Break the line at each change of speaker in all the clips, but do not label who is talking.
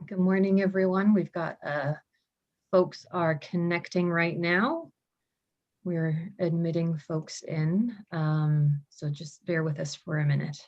Good morning, everyone. We've got folks are connecting right now. We're admitting folks in, so just bear with us for a minute.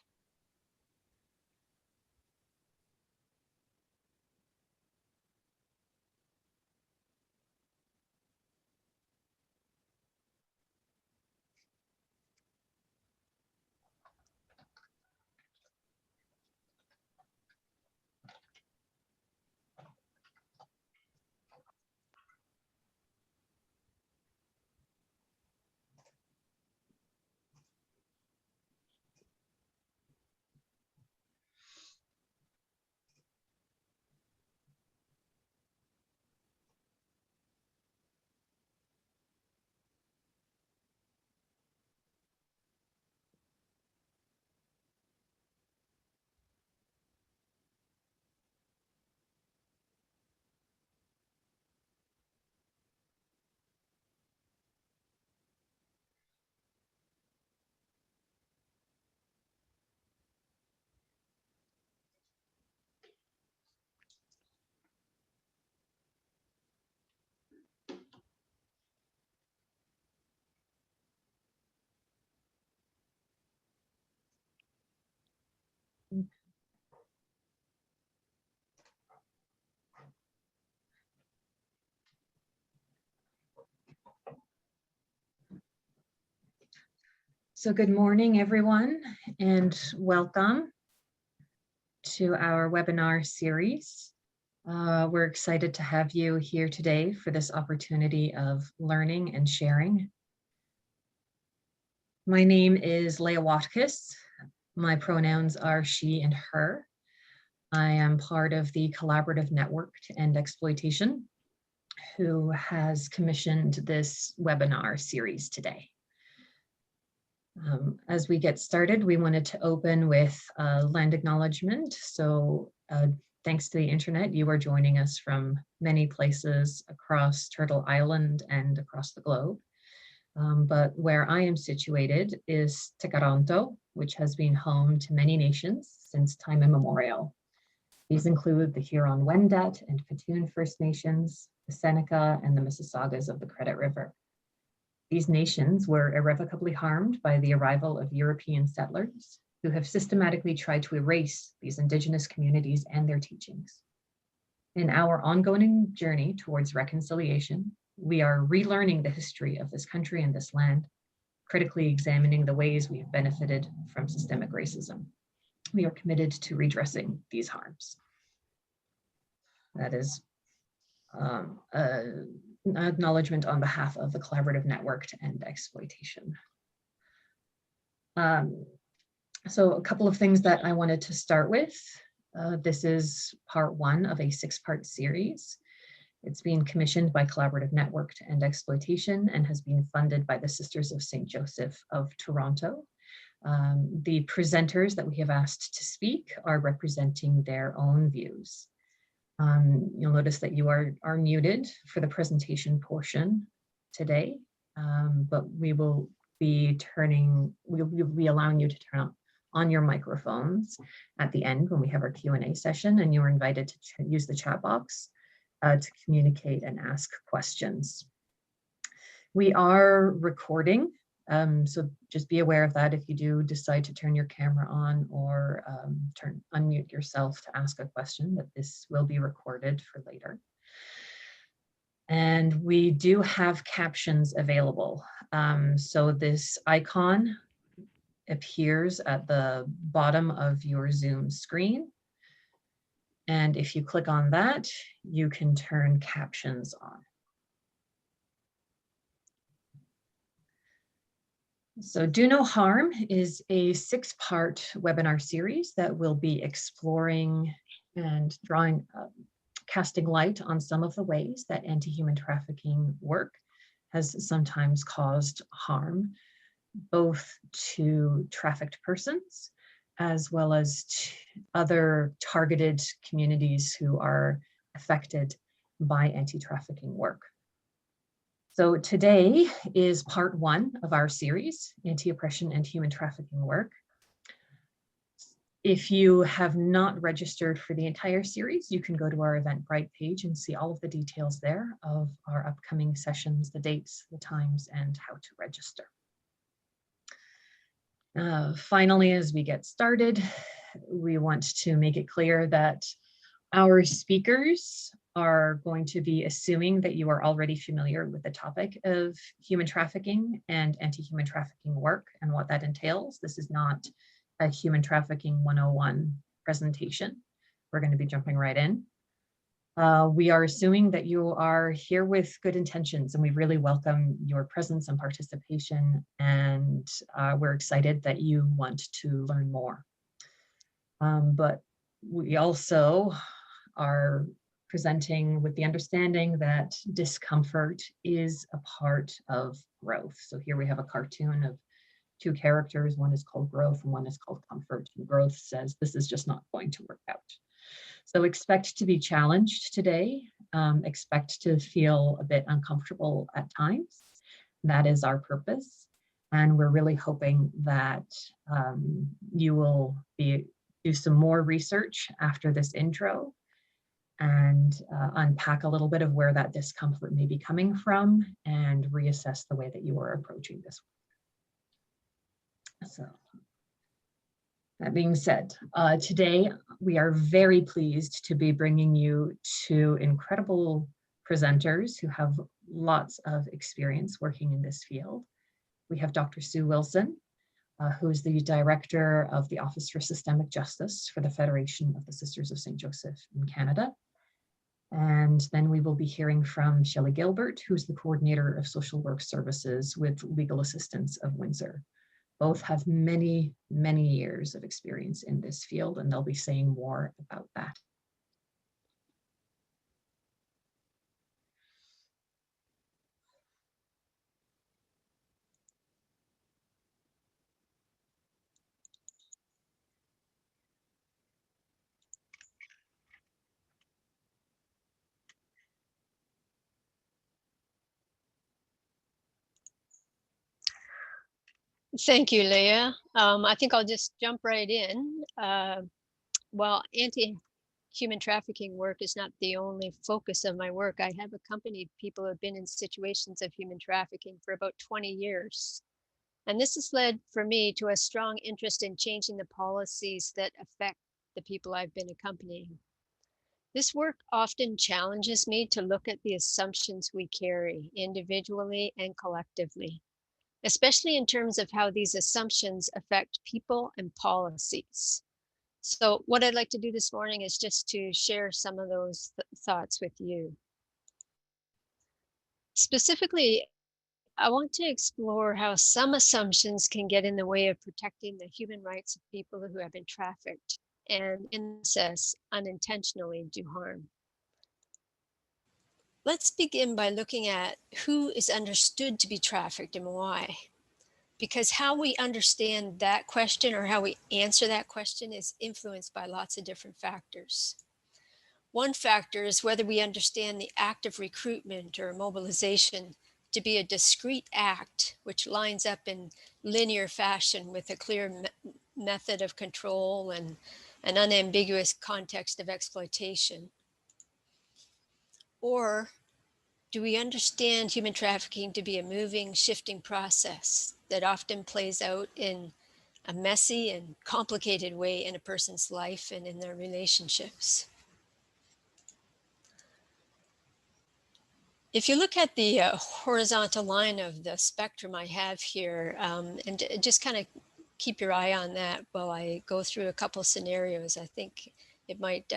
So good morning, everyone, and welcome to our webinar series. We're excited to have you here today for this opportunity of learning and sharing. My name is Leah Watkis. My pronouns are she and her. I am part of the Collaborative Network to End Exploitation, who has commissioned this webinar series today. As we get started, we wanted to open with land acknowledgement. So thanks to the internet, you are joining us from many places across Turtle Island and across the globe. But where I am situated is Tekaronto, which has been home to many nations since time immemorial. These include the Huron-Wendat and Petun First Nations, the Seneca and the Mississaugas of the Credit River. These nations were irrevocably harmed by the arrival of European settlers who have systematically tried to erase these Indigenous communities and their teachings. In our ongoing journey towards reconciliation, we are relearning the history of this country and this land, critically examining the ways we have benefited from systemic racism. We are committed to redressing these harms. That is an acknowledgement on behalf of the Collaborative Network to End Exploitation. So a couple of things that I wanted to start with. This is part one of a 6-part series. It's being commissioned by Collaborative Network to End Exploitation and has been funded by the Sisters of St. Joseph of Toronto. The presenters that we have asked to speak are representing their own views. You'll notice that you are muted for the presentation portion today, but we will be allowing you to turn on your microphones at the end when we have our Q&A session, and you are invited to use the chat box to communicate and ask questions. We are recording, so just be aware of that if you do decide to turn your camera on or unmute yourself to ask a question, that this will be recorded for later. And we do have captions available. So this icon appears at the bottom of your Zoom screen. And if you click on that, you can turn captions on. So Do No Harm is a 6-part webinar series that will be exploring and casting light on some of the ways that anti-human trafficking work has sometimes caused harm, both to trafficked persons as well as to other targeted communities who are affected by anti-trafficking work. So today is part 1 of our series, Anti-Oppression and Human Trafficking Work. If you have not registered for the entire series, you can go to our Eventbrite page and see all of the details there of our upcoming sessions, the dates, the times, and how to register. Finally, as we get started, we want to make it clear that our speakers are going to be assuming that you are already familiar with the topic of human trafficking and anti-human trafficking work and what that entails. This is not a human trafficking 101 presentation. We're going to be jumping right in. We are assuming that you are here with good intentions, and we really welcome your presence and participation, and we're excited that you want to learn more. But we also are presenting with the understanding that discomfort is a part of growth. So here we have a cartoon of two characters. One is called growth and one is called comfort. And growth says, this is just not going to work out. So expect to be challenged today. Expect to feel a bit uncomfortable at times. That is our purpose. And we're really hoping that you will do some more research after this intro and unpack a little bit of where that discomfort may be coming from and reassess the way that you are approaching this. So that being said, today we are very pleased to be bringing you two incredible presenters who have lots of experience working in this field. We have Dr. Sue Wilson, who is the Director of the Office for Systemic Justice for the Federation of the Sisters of St. Joseph in Canada. And then we will be hearing from Shelley Gilbert, who's the Coordinator of Social Work Services with Legal Assistance of Windsor. Both have many, many years of experience in this field, and they'll be saying more about that.
Thank you, Leah. I think I'll just jump right in. While anti-human trafficking work is not the only focus of my work, I have accompanied people who have been in situations of human trafficking for about 20 years. And this has led for me to a strong interest in changing the policies that affect the people I've been accompanying. This work often challenges me to look at the assumptions we carry individually and collectively, especially in terms of how these assumptions affect people and policies. So what I'd like to do this morning is just to share some of those thoughts with you. Specifically, I want to explore how some assumptions can get in the way of protecting the human rights of people who have been trafficked and in the process unintentionally do harm. Let's begin by looking at who is understood to be trafficked and why. Because how we understand that question or how we answer that question is influenced by lots of different factors. One factor is whether we understand the act of recruitment or mobilization to be a discrete act which lines up in linear fashion with a clear method of control and an unambiguous context of exploitation. Or do we understand human trafficking to be a moving, shifting process that often plays out in a messy and complicated way in a person's life and in their relationships? If you look at the horizontal line of the spectrum I have here, and just kind of keep your eye on that while I go through a couple scenarios, I think it might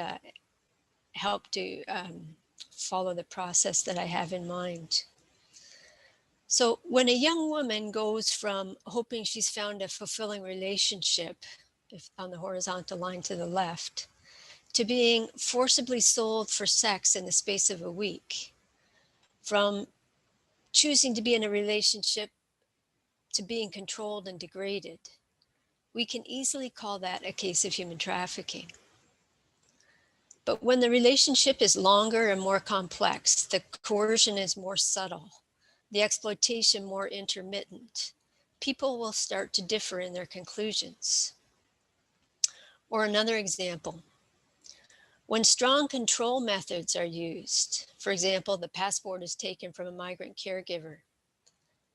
help to follow the process that I have in mind. So when a young woman goes from hoping she's found a fulfilling relationship, if on the horizontal line to the left, to being forcibly sold for sex in the space of a week, from choosing to be in a relationship to being controlled and degraded, we can easily call that a case of human trafficking. But when the relationship is longer and more complex, the coercion is more subtle, the exploitation more intermittent, people will start to differ in their conclusions. Or another example, when strong control methods are used, for example, the passport is taken from a migrant caregiver,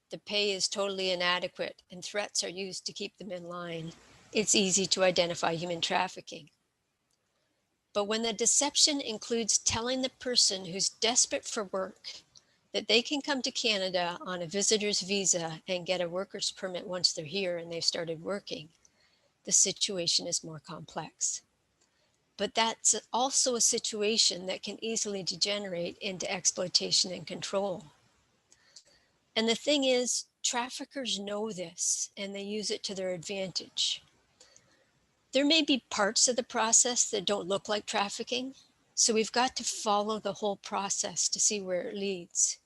the pay is totally inadequate, and threats are used to keep them in line, it's easy to identify human trafficking. But when the deception includes telling the person who's desperate for work that they can come to Canada on a visitor's visa and get a worker's permit once they're here and they've started working, the situation is more complex. But that's also a situation that can easily degenerate into exploitation and control. And the thing is, traffickers know this and they use it to their advantage. There may be parts of the process that don't look like trafficking, so we've got to follow the whole process to see where it leads.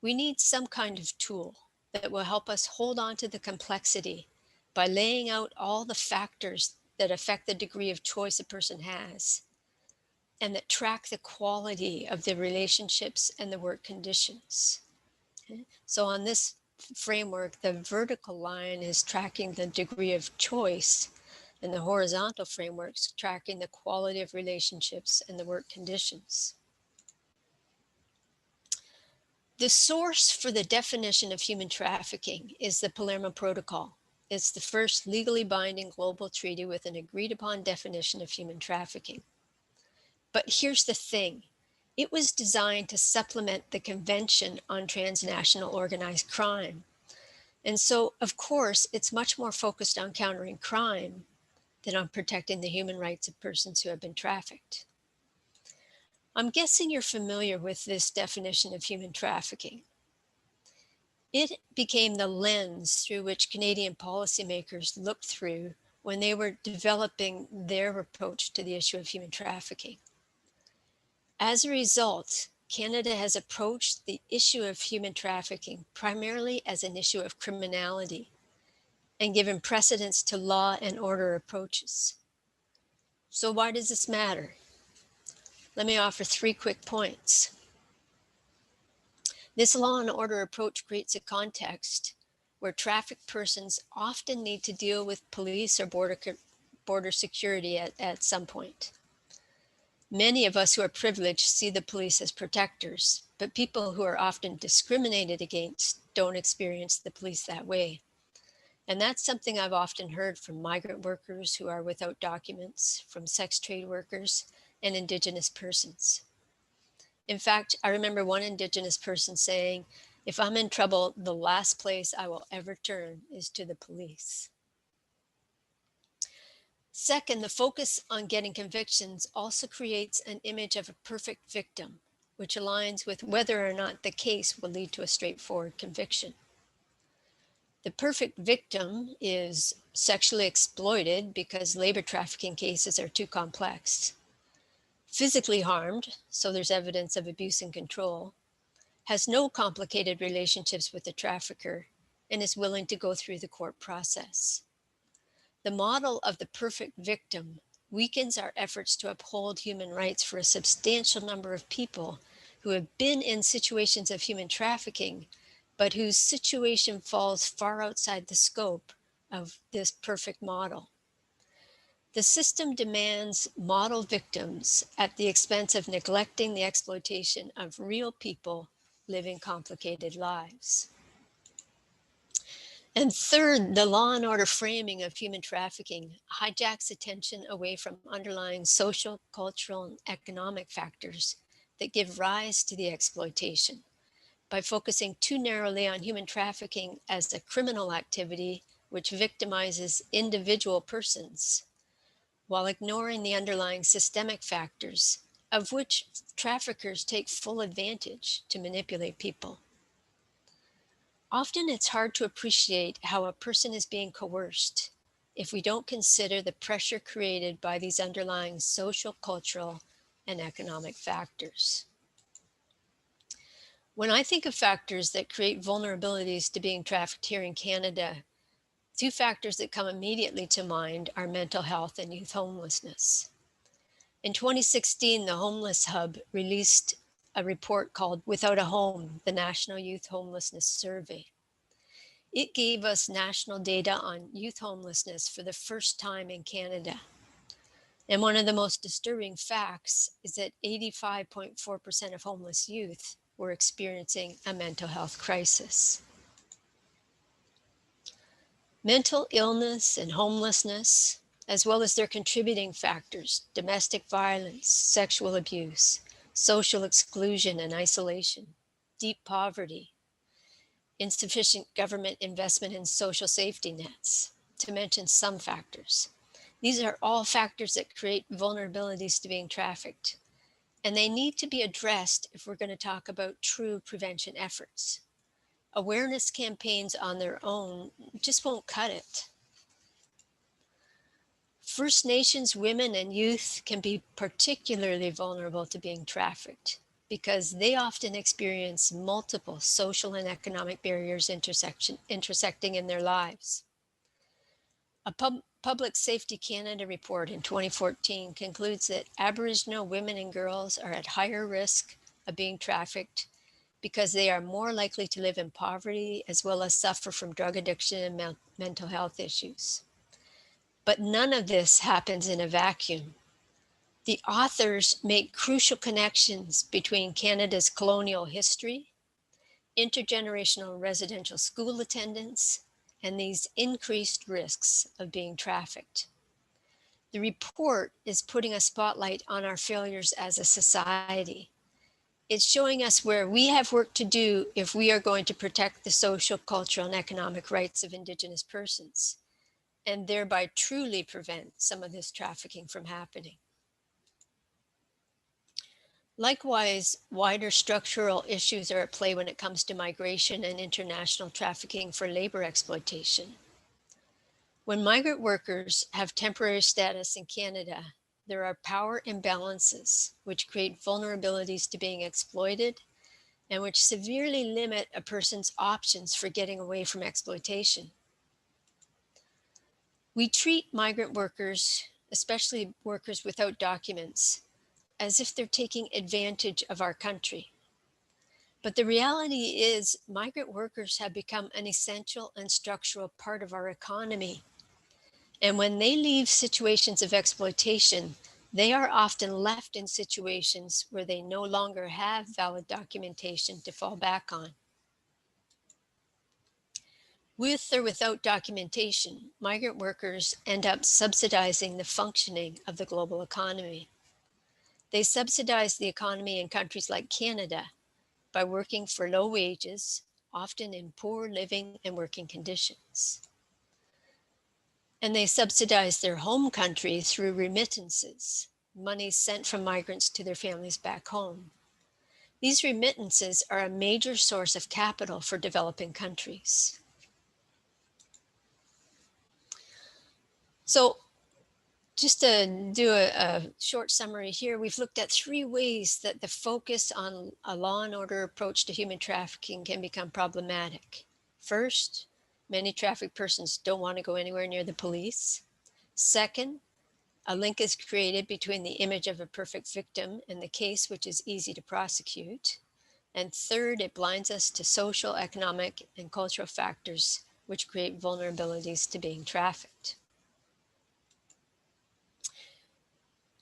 We need some kind of tool that will help us hold on to the complexity by laying out all the factors that affect the degree of choice a person has and that track the quality of the relationships and the work conditions. Okay? So on this framework, the vertical line is tracking the degree of choice, and the horizontal framework's tracking the quality of relationships and the work conditions. The source for the definition of human trafficking is the Palermo Protocol. It's the first legally binding global treaty with an agreed upon definition of human trafficking. But here's the thing. It was designed to supplement the Convention on Transnational Organized Crime. And so, of course, it's much more focused on countering crime than on protecting the human rights of persons who have been trafficked. I'm guessing you're familiar with this definition of human trafficking. It became the lens through which Canadian policymakers looked through when they were developing their approach to the issue of human trafficking. As a result, Canada has approached the issue of human trafficking primarily as an issue of criminality and given precedence to law and order approaches. So why does this matter? Let me offer 3 quick points. This law and order approach creates a context where trafficked persons often need to deal with police or border security at some point. Many of us who are privileged see the police as protectors, but people who are often discriminated against don't experience the police that way. And that's something I've often heard from migrant workers who are without documents, from sex trade workers, and Indigenous persons. In fact, I remember one Indigenous person saying, "If I'm in trouble, the last place I will ever turn is to the police." Second, the focus on getting convictions also creates an image of a perfect victim, which aligns with whether or not the case will lead to a straightforward conviction. The perfect victim is sexually exploited because labor trafficking cases are too complex, physically harmed, so there's evidence of abuse and control, has no complicated relationships with the trafficker, and is willing to go through the court process. The model of the perfect victim weakens our efforts to uphold human rights for a substantial number of people who have been in situations of human trafficking, but whose situation falls far outside the scope of this perfect model. The system demands model victims at the expense of neglecting the exploitation of real people living complicated lives. And third, the law and order framing of human trafficking hijacks attention away from underlying social, cultural, and economic factors that give rise to the exploitation by focusing too narrowly on human trafficking as a criminal activity which victimizes individual persons, while ignoring the underlying systemic factors of which traffickers take full advantage to manipulate people. Often it's hard to appreciate how a person is being coerced if we don't consider the pressure created by these underlying social, cultural, and economic factors. When I think of factors that create vulnerabilities to being trafficked here in Canada, 2 factors that come immediately to mind are mental health and youth homelessness. In 2016, the Homeless Hub released a report called Without a Home, the National Youth Homelessness Survey. It gave us national data on youth homelessness for the first time in Canada. And one of the most disturbing facts is that 85.4% of homeless youth were experiencing a mental health crisis. Mental illness and homelessness, as well as their contributing factors, domestic violence, sexual abuse, social exclusion and isolation, deep poverty, insufficient government investment in social safety nets, to mention some factors. These are all factors that create vulnerabilities to being trafficked, and they need to be addressed if we're going to talk about true prevention efforts. Awareness campaigns on their own just won't cut it. First Nations women and youth can be particularly vulnerable to being trafficked because they often experience multiple social and economic barriers intersecting in their lives. A Public Safety Canada report in 2014 concludes that Aboriginal women and girls are at higher risk of being trafficked because they are more likely to live in poverty as well as suffer from drug addiction and mental health issues. But none of this happens in a vacuum. The authors make crucial connections between Canada's colonial history, intergenerational residential school attendance, and these increased risks of being trafficked. The report is putting a spotlight on our failures as a society. It's showing us where we have work to do if we are going to protect the social, cultural, and economic rights of Indigenous persons, and thereby truly prevent some of this trafficking from happening. Likewise, wider structural issues are at play when it comes to migration and international trafficking for labor exploitation. When migrant workers have temporary status in Canada, there are power imbalances which create vulnerabilities to being exploited and which severely limit a person's options for getting away from exploitation. We treat migrant workers, especially workers without documents, as if they're taking advantage of our country. But the reality is, migrant workers have become an essential and structural part of our economy. And when they leave situations of exploitation, they are often left in situations where they no longer have valid documentation to fall back on. With or without documentation, migrant workers end up subsidizing the functioning of the global economy. They subsidize the economy in countries like Canada by working for low wages, often in poor living and working conditions. And they subsidize their home country through remittances, money sent from migrants to their families back home. These remittances are a major source of capital for developing countries. So just to do a short summary here, we've looked at 3 ways that the focus on a law and order approach to human trafficking can become problematic. First, many trafficked persons don't want to go anywhere near the police. Second, a link is created between the image of a perfect victim and the case, which is easy to prosecute. And third, it blinds us to social, economic, and cultural factors which create vulnerabilities to being trafficked.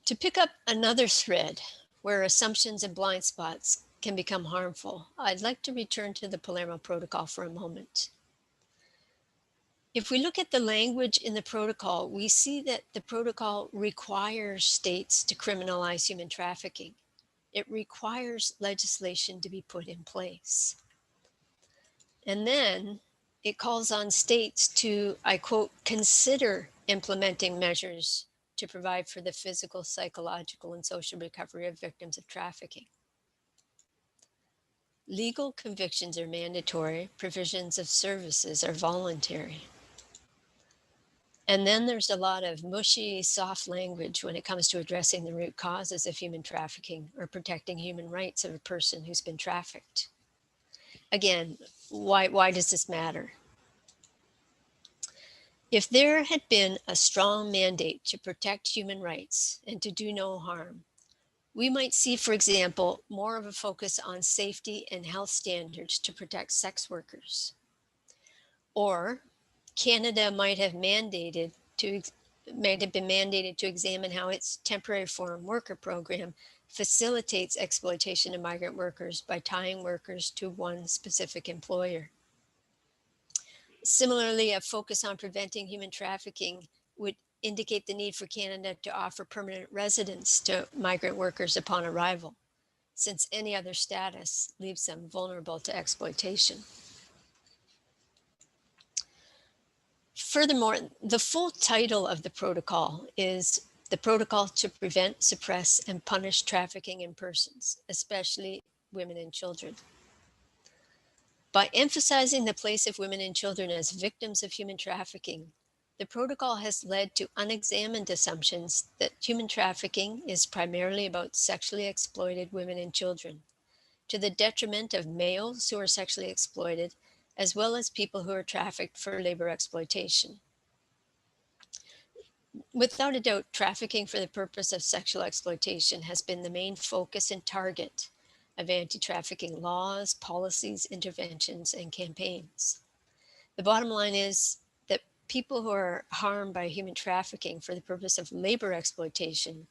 To pick up another thread where assumptions and blind spots can become harmful, I'd like to return to the Palermo Protocol for a moment. If we look at the language in the protocol, we see that the protocol requires states to criminalize human trafficking. It requires legislation to be put in place. And then it calls on states to, I quote, consider implementing measures to provide for the physical, psychological, and social recovery of victims of trafficking. Legal convictions are mandatory, provisions of services are voluntary. And then there's a lot of mushy, soft language when it comes to addressing the root causes of human trafficking or protecting human rights of a person who's been trafficked. Again, why does this matter? If there had been a strong mandate to protect human rights and to do no harm, we might see, for example, more of a focus on safety and health standards to protect sex workers. Or Canada might have mandated to might have been mandated to examine how its temporary foreign worker program facilitates exploitation of migrant workers by tying workers to one specific employer. Similarly, a focus on preventing human trafficking would indicate the need for Canada to offer permanent residence to migrant workers upon arrival, since any other status leaves them vulnerable to exploitation. Furthermore, the full title of the protocol is the Protocol to Prevent, Suppress, and Punish Trafficking in Persons, especially women and children. By emphasizing the place of women and children as victims of human trafficking, the protocol has led to unexamined assumptions that human trafficking is primarily about sexually exploited women and children, to the detriment of males who are sexually exploited, as well as people who are trafficked for labor exploitation. Without a doubt, trafficking for the purpose of sexual exploitation has been the main focus and target of anti-trafficking laws, policies, interventions, and campaigns. The bottom line is that people who are harmed by human trafficking for the purpose of labor exploitation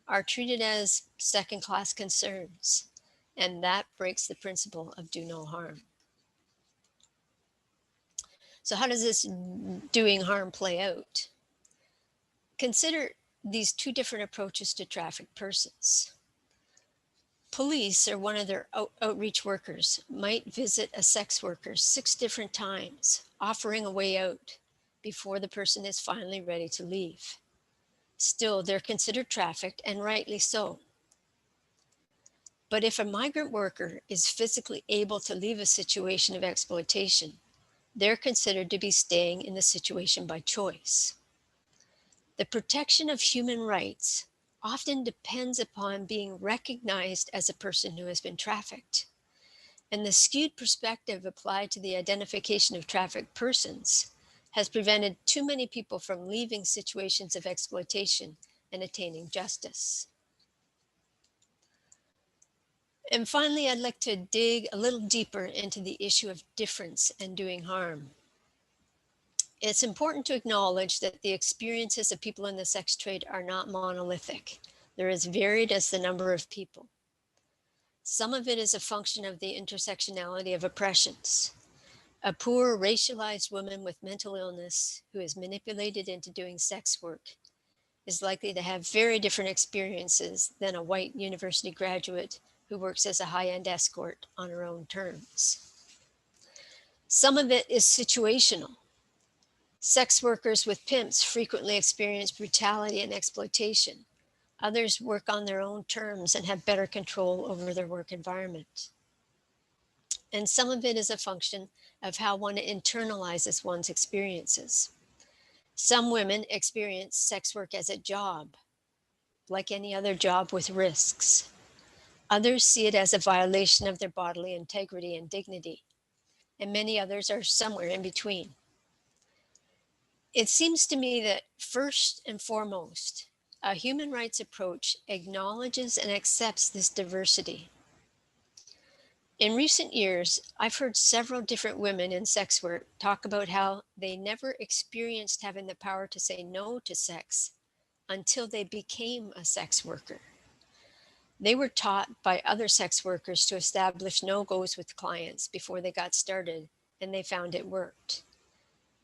are treated as second-class concerns, and that breaks the principle of do no harm. So how does this doing harm play out? Consider these two different approaches to trafficked persons. Police or one of their outreach workers might visit a sex worker 6 different times, offering a way out before the person is finally ready to leave. Still, they're considered trafficked, and rightly so. But if a migrant worker is physically able to leave a situation of exploitation, they're considered to be staying in the situation by choice. The protection of human rights often depends upon being recognized as a person who has been trafficked. And the skewed perspective applied to the identification of trafficked persons has prevented too many people from leaving situations of exploitation and attaining justice. And finally, I'd like to dig a little deeper into the issue of difference and doing harm. It's important to acknowledge that the experiences of people in the sex trade are not monolithic. They're as varied as the number of people. Some of it is a function of the intersectionality of oppressions. A poor, racialized woman with mental illness who is manipulated into doing sex work is likely to have very different experiences than a white university graduate who works as a high-end escort on her own terms. Some of it is situational. Sex workers with pimps frequently experience brutality and exploitation. Others work on their own terms and have better control over their work environment. And some of it is a function of how one internalizes one's experiences. Some women experience sex work as a job, like any other job with risks. Others see it as a violation of their bodily integrity and dignity, and many others are somewhere in between. It seems to me that first and foremost, a human rights approach acknowledges and accepts this diversity. In recent years, I've heard several different women in sex work talk about how they never experienced having the power to say no to sex until they became a sex worker. They were taught by other sex workers to establish no-goes with clients before they got started, and they found it worked.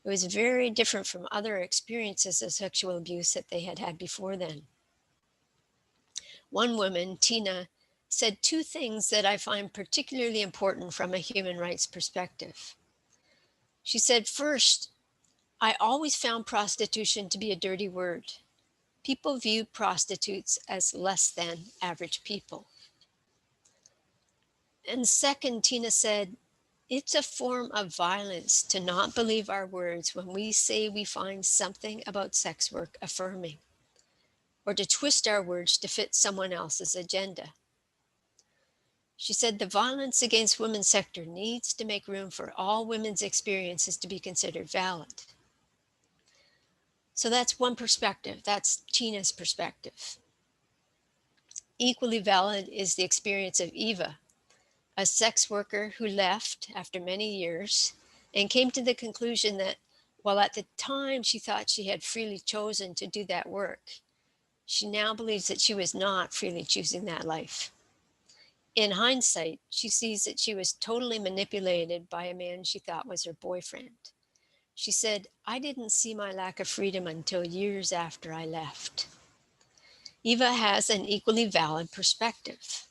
It was very different from other experiences of sexual abuse that they had had before then. One woman, Tina, said 2 things that I find particularly important from a human rights perspective. She said, first, I always found prostitution to be a dirty word. People view prostitutes as less than average people. And second, Tina said, it's a form of violence to not believe our words when we say we find something about sex work affirming, or to twist our words to fit someone else's agenda. She said the violence against women's sector needs to make room for all women's experiences to be considered valid. So that's one perspective. That's Tina's perspective. Equally valid is the experience of Eva, a sex worker who left after many years and came to the conclusion that While at the time she thought she had freely chosen to do that work, she now believes that she was not freely choosing that life. In hindsight, she sees that she was totally manipulated by a man she thought was her boyfriend. She said, "I didn't see my lack of freedom until years after I left." Eva has an equally valid perspective.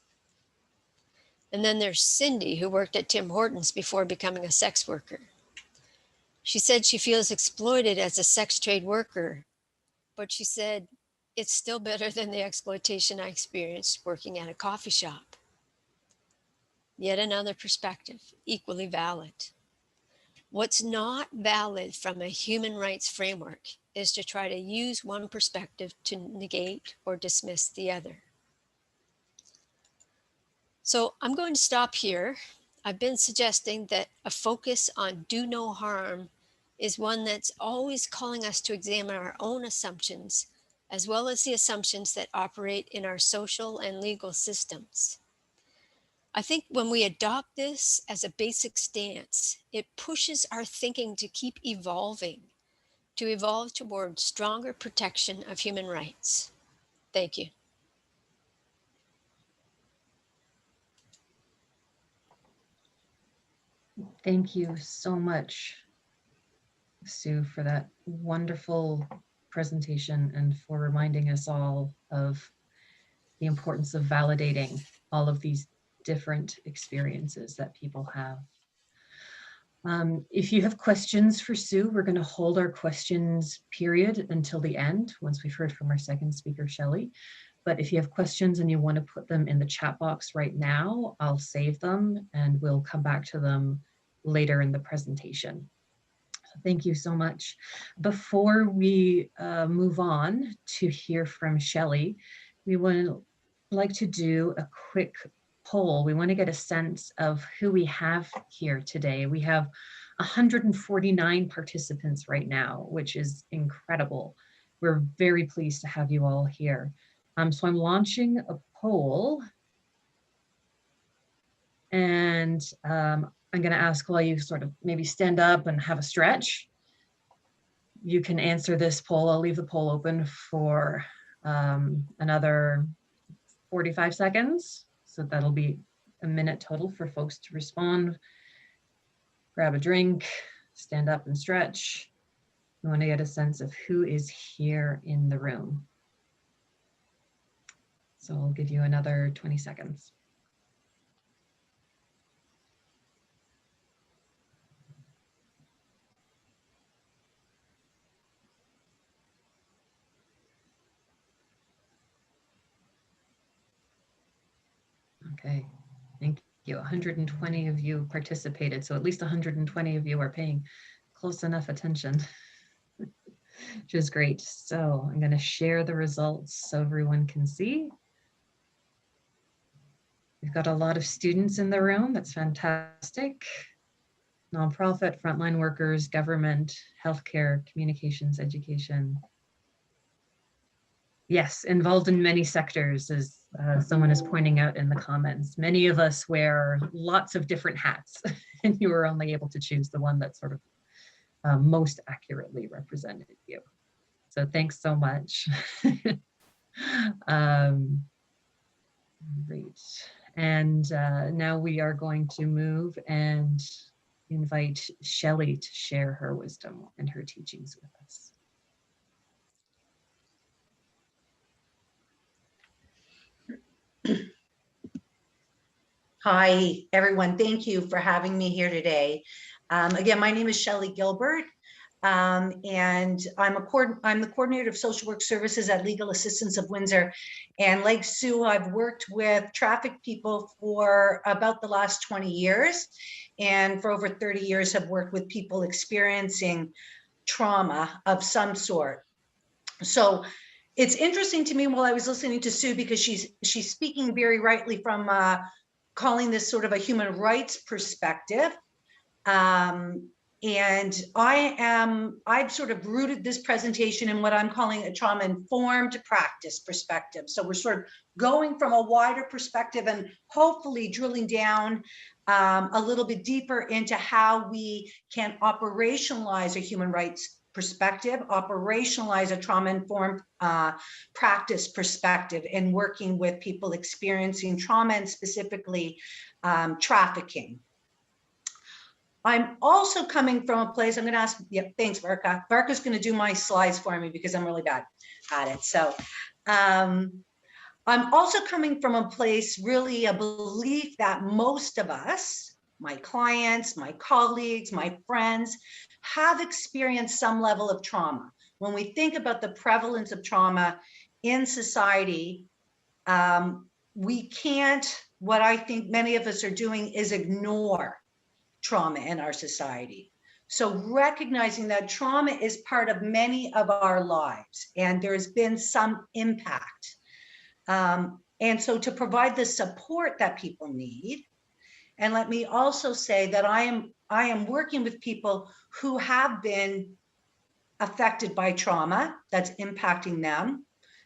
And then there's Cindy, who worked at Tim Hortons before becoming a sex worker. She said she feels exploited as a sex trade worker, but she said, "It's still better than the exploitation I experienced working at a coffee shop." Yet another perspective, equally valid. What's not valid from a human rights framework is to try to use one perspective to negate or dismiss the other. So I'm going to stop here. I've been suggesting that a focus on do no harm is one that's always calling us to examine our own assumptions, as well as the assumptions that operate in our social and legal systems. I think when we adopt this as a basic stance, it pushes our thinking to keep evolving, to evolve toward stronger protection of human rights. Thank you.
Thank you so much, Sue, for that wonderful presentation and for reminding us all of the importance of validating all of these different experiences that people have. If you have questions for Sue, we're going to hold our questions period until the end, once we've heard from our second speaker, Shelley. But if you have questions and you want to put them in the chat box right now, I'll save them and we'll come back to them later in the presentation. Thank you so much. Before we move on to hear from Shelley, we would like to do a quick poll. We want to get a sense of who we have here today. We have 149 participants right now, which is incredible. We're very pleased to have you all here. So I'm launching a poll, and I'm going to ask while you sort of maybe stand up and have a stretch. You can answer this poll. I'll leave the poll open for another 45 seconds. So that'll be a minute total for folks to respond. Grab a drink, stand up and stretch. We want to get a sense of who is here in the room. So I'll give you another 20 seconds. Okay, thank you. 120 of you participated, so at least 120 of you are paying close enough attention, which is great. So I'm going to share the results so everyone can see. We've got a lot of students in the room. That's fantastic. Nonprofit, frontline workers, government, healthcare, communications, education. Yes, involved in many sectors, as someone is pointing out in the comments. Many of us wear lots of different hats, and you were only able to choose the one that sort of most accurately represented you. So thanks so much. Great. And now we are going to move and invite Shelley to share her wisdom and her teachings with us.
Hi, everyone. Thank you for having me here today. Again, my name is Shelley Gilbert, and I'm the coordinator of social work services at Legal Assistance of Windsor. And like Sue, I've worked with trafficked people for about the last 20 years, and for over 30 years have worked with people experiencing trauma of some sort. So it's interesting to me while I was listening to Sue, because she's speaking very rightly from calling this sort of a human rights perspective. And I've sort of rooted this presentation in what I'm calling a trauma-informed practice perspective. So we're sort of going from a wider perspective and hopefully drilling down a little bit deeper into how we can operationalize a human rights perspective, operationalize a trauma-informed practice perspective in working with people experiencing trauma and specifically trafficking. I'm also coming from a place, I'm going to ask, yeah, thanks, Varka. Varka's going to do my slides for me because I'm really bad at it. So I'm also coming from a place, really a belief that most of us, my clients, my colleagues, my friends, have experienced some level of trauma. When we think about the prevalence of trauma in society, we can't, what I think many of us are doing is ignore trauma in our society. So recognizing that trauma is part of many of our lives and there's been some impact. And so to provide the support that people need, and let me also say that I am working with people who have been affected by trauma that's impacting them.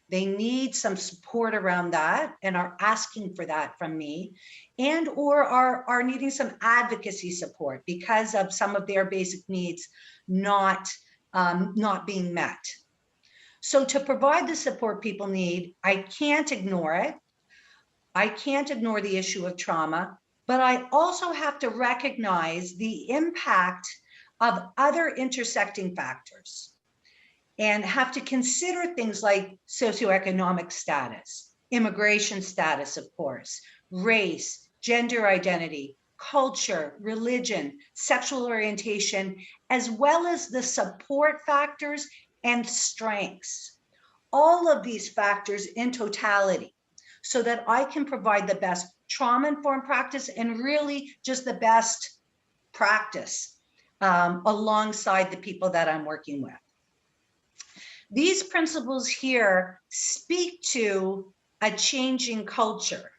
They need some support around that and are asking for that from me, and or are needing some advocacy support because of some of their basic needs not being met. So to provide the support people need, I can't ignore it. I can't ignore the issue of trauma, but I also have to recognize the impact of other intersecting factors and have to consider things like socioeconomic status, immigration status, of course, race, gender identity, culture, religion, sexual orientation, as well as the support factors and strengths. All of these factors in totality, so that I can provide the best trauma-informed practice and really just the best practice alongside the people that I'm working with. These principles here speak to a changing culture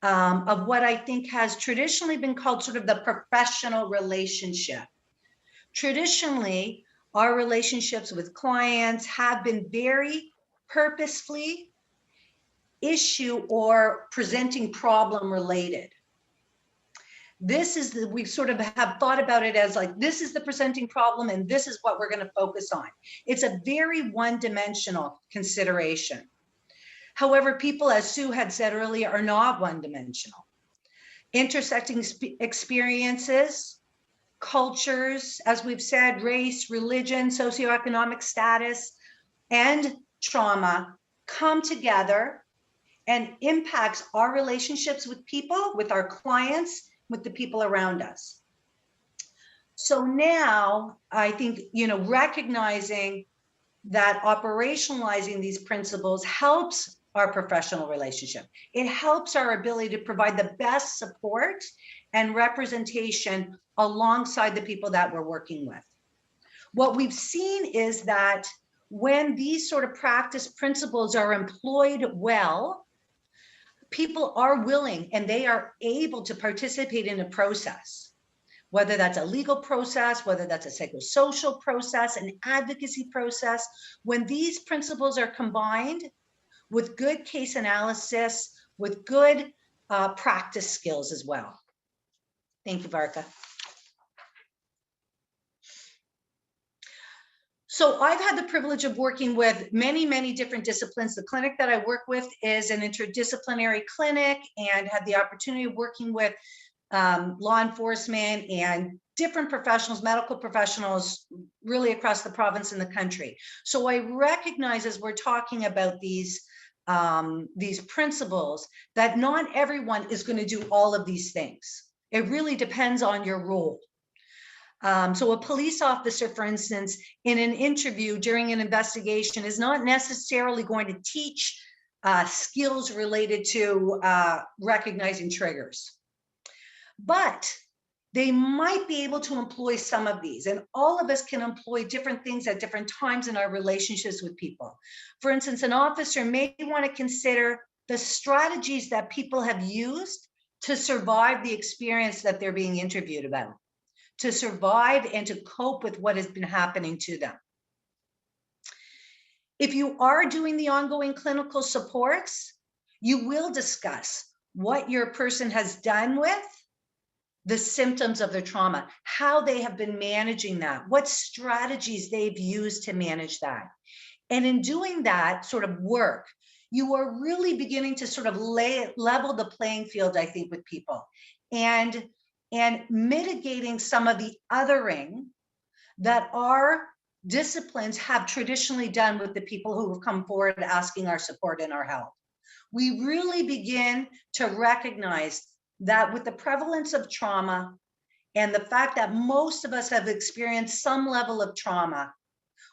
of what I think has traditionally been called sort of the professional relationship. Traditionally, our relationships with clients have been very purposefully issue or presenting problem related. This is we sort of have thought about it as like, this is the presenting problem and this is what we're going to focus on. It's a very one-dimensional consideration. However, people, as Sue had said earlier, are not one-dimensional. Intersecting experiences, cultures, as we've said, race, religion, socioeconomic status, and trauma come together and impacts our relationships with people, with our clients, with the people around us. So now I think, recognizing that operationalizing these principles helps our professional relationship. It helps our ability to provide the best support and representation alongside the people that we're working with. What we've seen is that when these sort of practice principles are employed well, people are willing and they are able to participate in a process, whether that's a legal process, whether that's a psychosocial process, an advocacy process. When these principles are combined with good case analysis, with good practice skills as well. Thank you, Varka. So I've had the privilege of working with many, many different disciplines. The clinic that I work with is an interdisciplinary clinic and had the opportunity of working with law enforcement and different professionals, medical professionals, really across the province and the country. So I recognize as we're talking about these principles that not everyone is going to do all of these things. It really depends on your role. So a police officer, for instance, in an interview during an investigation is not necessarily going to teach skills related to recognizing triggers, but they might be able to employ some of these, and all of us can employ different things at different times in our relationships with people. For instance, an officer may want to consider the strategies that people have used to survive the experience that they're being interviewed about, to survive and to cope with what has been happening to them. If you are doing the ongoing clinical supports, you will discuss what your person has done with the symptoms of their trauma, how they have been managing that, what strategies they've used to manage that. And in doing that sort of work, you are really beginning to sort of level the playing field, I think, with people, and mitigating some of the othering that our disciplines have traditionally done with the people who have come forward asking our support and our help. We really begin to recognize that with the prevalence of trauma and the fact that most of us have experienced some level of trauma,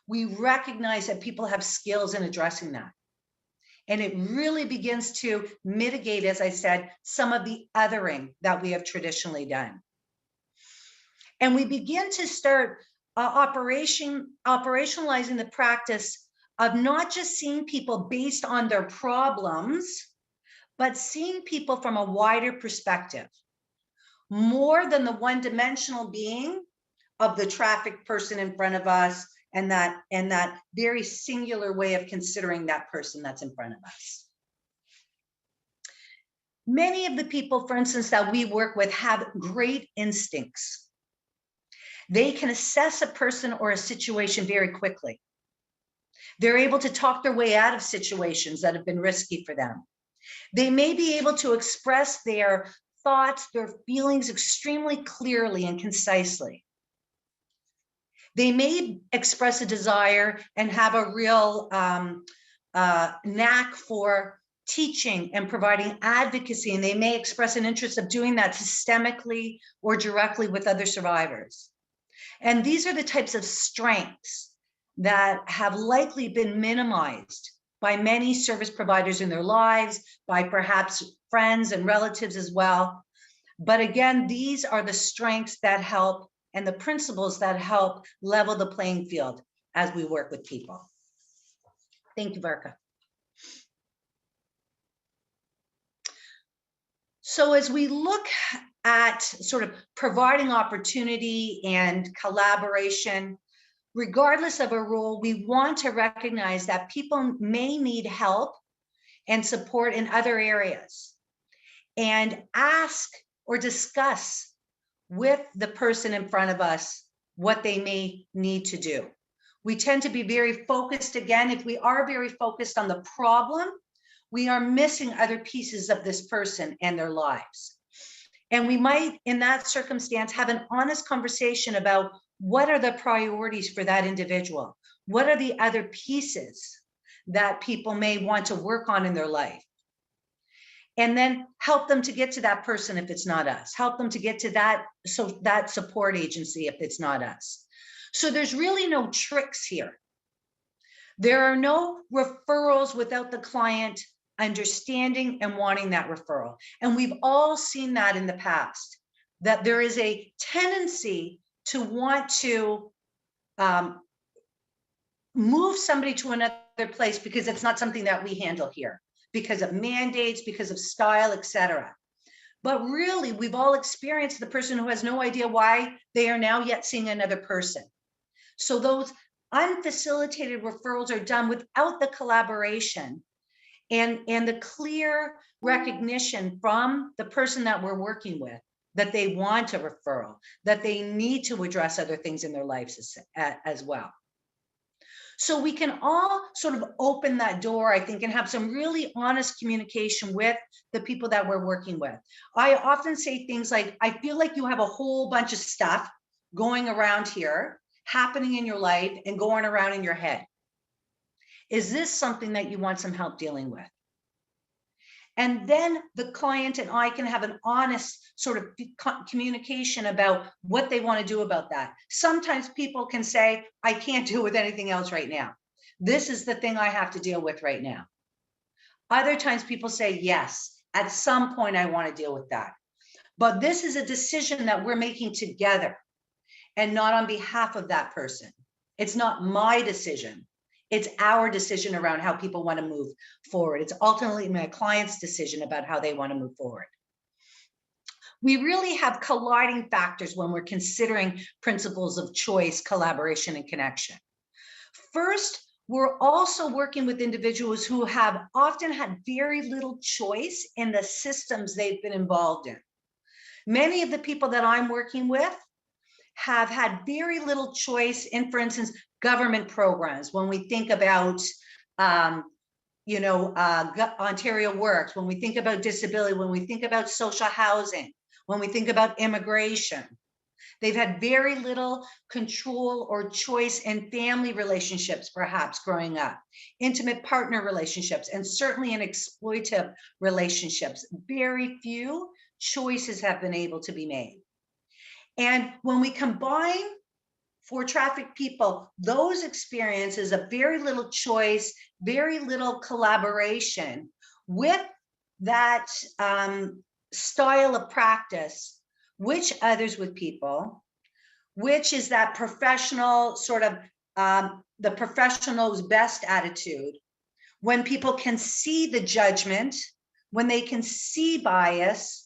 we recognize that people have skills in addressing that. And it really begins to mitigate, as I said, some of the othering that we have traditionally done. And we begin to start operationalizing the practice of not just seeing people based on their problems, but seeing people from a wider perspective, more than the one-dimensional being of the trafficked person in front of us, and that very singular way of considering that person that's in front of us. Many of the people, for instance, that we work with have great instincts. They can assess a person or a situation very quickly. They're able to talk their way out of situations that have been risky for them. They may be able to express their thoughts, their feelings extremely clearly and concisely. They may express a desire and have a real knack for teaching and providing advocacy, and they may express an interest of doing that systemically or directly with other survivors. And these are the types of strengths that have likely been minimized by many service providers in their lives, by perhaps friends and relatives as well. But again, these are the strengths that help and the principles that help level the playing field as we work with people. Thank you, Varka. So as we look at sort of providing opportunity and collaboration, regardless of a role, we want to recognize that people may need help and support in other areas, and ask or discuss with the person in front of us what they may need to do. We tend to be very focused. Again, if we are very focused on the problem, we are missing other pieces of this person and their lives. And we might, in that circumstance, have an honest conversation about what are the priorities for that individual? What are the other pieces that people may want to work on in their life? And then help them to get to that person if it's not us. Help them to get to that support agency if it's not us. So there's really no tricks here. There are no referrals without the client understanding and wanting that referral. And we've all seen that in the past, that there is a tendency to want to move somebody to another place because it's not something that we handle here, because of mandates, because of style, etc. But really, we've all experienced the person who has no idea why they are now yet seeing another person. So those unfacilitated referrals are done without the collaboration and the clear recognition from the person that we're working with that they want a referral, that they need to address other things in their lives as well. So we can all sort of open that door, I think, and have some really honest communication with the people that we're working with. I often say things like, I feel like you have a whole bunch of stuff going around here, happening in your life and going around in your head. Is this something that you want some help dealing with? And then the client and I can have an honest sort of communication about what they want to do about that. Sometimes people can say, I can't deal with anything else right now. This is the thing I have to deal with right now. Other times people say, yes, at some point I want to deal with that. But this is a decision that we're making together and not on behalf of that person. It's not my decision. It's our decision around how people want to move forward. It's ultimately my client's decision about how they want to move forward. We really have colliding factors when we're considering principles of choice, collaboration, and connection. First, we're also working with individuals who have often had very little choice in the systems they've been involved in. Many of the people that I'm working with have had very little choice in, for instance, government programs. When we think about, Ontario Works, when we think about disability, when we think about social housing, when we think about immigration, they've had very little control or choice in family relationships, perhaps growing up, intimate partner relationships, and certainly in exploitive relationships. Very few choices have been able to be made. And when we combine for trafficked people those experiences of very little choice, very little collaboration with that style of practice, which others with people, which is that professional sort of the professional's best attitude, when people can see the judgment, when they can see bias,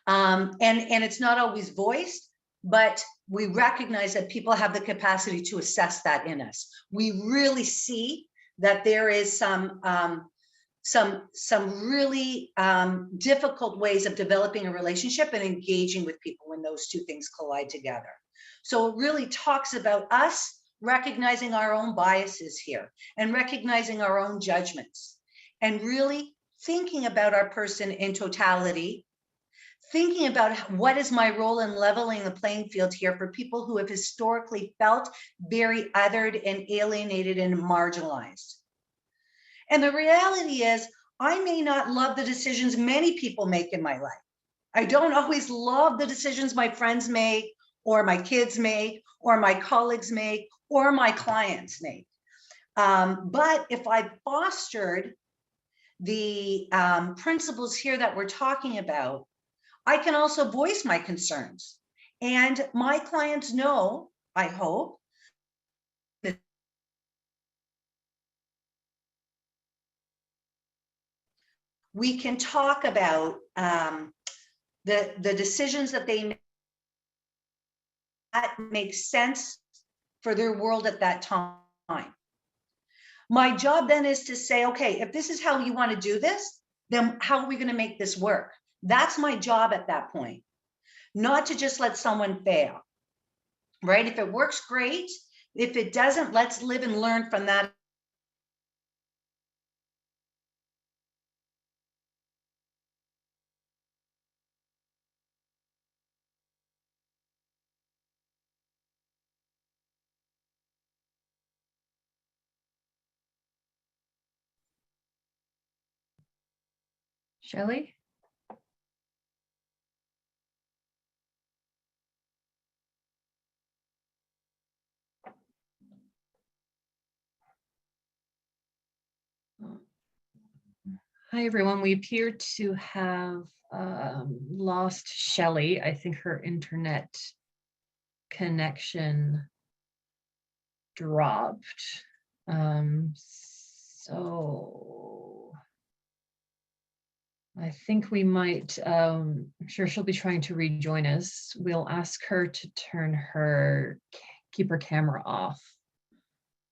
and it's not always voiced, but we recognize that people have the capacity to assess that in us. We really see that there is some really difficult ways of developing a relationship and engaging with people when those two things collide together. So it really talks about us recognizing our own biases here and recognizing our own judgments and really thinking about our person in totality, thinking about what is my role in leveling the playing field here for people who have historically felt very othered and alienated and marginalized. And the reality is, I may not love the decisions many people make in my life. I don't always love the decisions my friends make, or my kids make, or my colleagues make, or my clients make. But if I fostered the principles here that we're talking about, I can also voice my concerns. And my clients know, I hope, we can talk about the decisions that they make that make sense for their world at that time. My job then is to say, okay, if this is how you want to do this, then how are we going to make this work? That's my job at that point, not to just let someone fail, right? If it works, great. If it doesn't, let's live and learn from that.
Shelley? Hi, everyone. We appear to have lost Shelley. I think her internet connection dropped. So I think we might, I'm sure she'll be trying to rejoin us. We'll ask her to keep her camera off.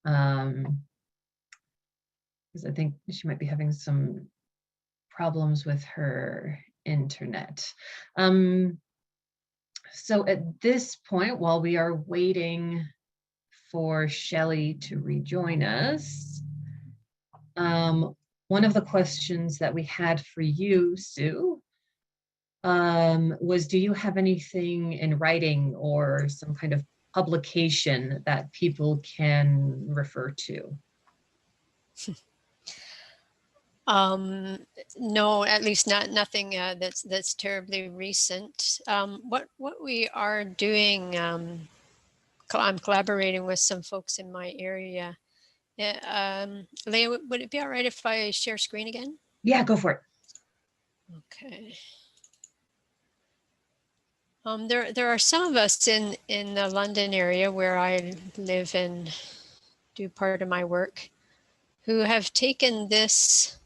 Because I think she might be having some problems with her internet. So at this point, while we are waiting for Shelley to rejoin us, one of the questions that we had for you, Sue, was, do you have anything in writing or some kind of publication that people can refer to?
No, at least nothing that's terribly recent. What we are doing, I'm collaborating with some folks in my area. Leah, would it be all right if I share screen again?
Yeah, go for it.
Okay. There are some of us in the London area where I live and do part of my work who have taken this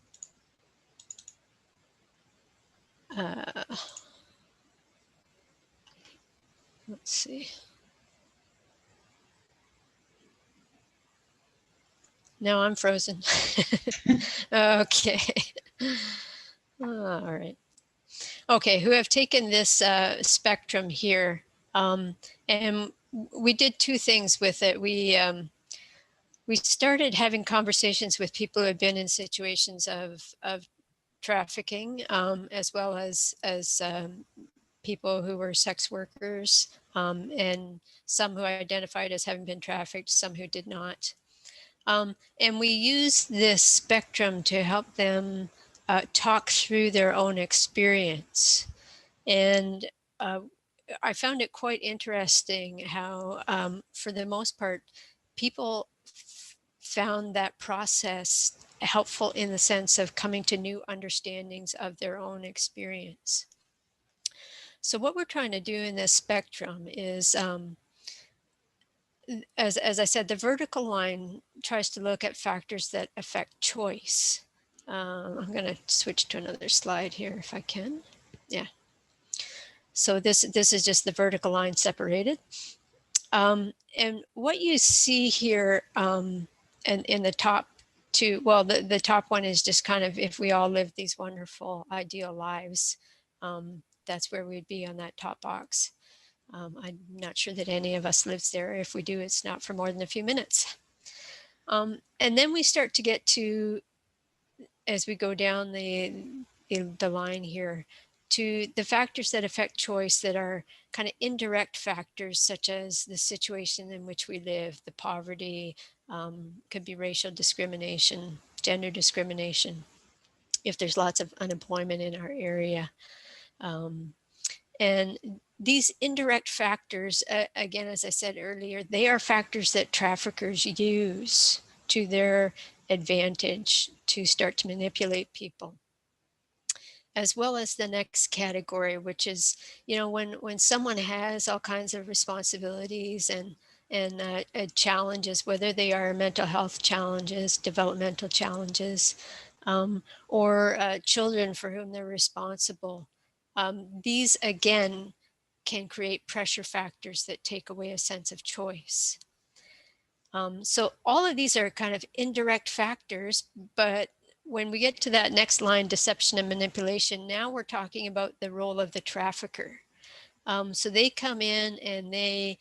let's see. Now I'm frozen. Okay. All right. Okay, who have taken this spectrum here. And we did two things with it. We started having conversations with people who had been in situations of trafficking, as well as people who were sex workers, and some who identified as having been trafficked, some who did not. And we use this spectrum to help them talk through their own experience. And I found it quite interesting how, for the most part, people found that process helpful in the sense of coming to new understandings of their own experience. So what we're trying to do in this spectrum is, as I said, the vertical line tries to look at factors that affect choice. I'm going to switch to another slide here if I can. Yeah. So this is just the vertical line separated. And what you see here, and in the top two, well, the top one is just kind of if we all live these wonderful ideal lives, that's where we'd be on that top box. I'm not sure that any of us lives there. If we do, it's not for more than a few minutes. And then we start to get to, as we go down the line here, to the factors that affect choice that are kind of indirect factors, such as the situation in which we live, the poverty, could be racial discrimination, gender discrimination, if there's lots of unemployment in our area. And these indirect factors, again, as I said earlier, they are factors that traffickers use to their advantage to start to manipulate people. As well as the next category, which is, when someone has all kinds of responsibilities and challenges, whether they are mental health challenges, developmental challenges, or children for whom they're responsible. These, again, can create pressure factors that take away a sense of choice. So all of these are kind of indirect factors, but when we get to that next line, deception and manipulation, now we're talking about the role of the trafficker. So they come in and they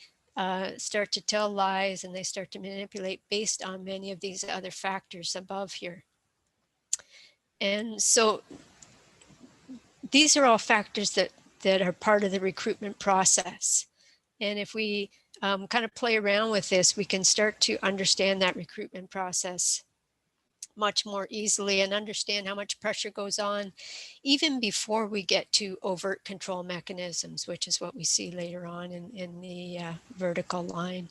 start to tell lies, and they start to manipulate based on many of these other factors above here. And so these are all factors that are part of the recruitment process. And if we kind of play around with this, we can start to understand that recruitment process much more easily and understand how much pressure goes on even before we get to overt control mechanisms, which is what we see later on in the vertical line.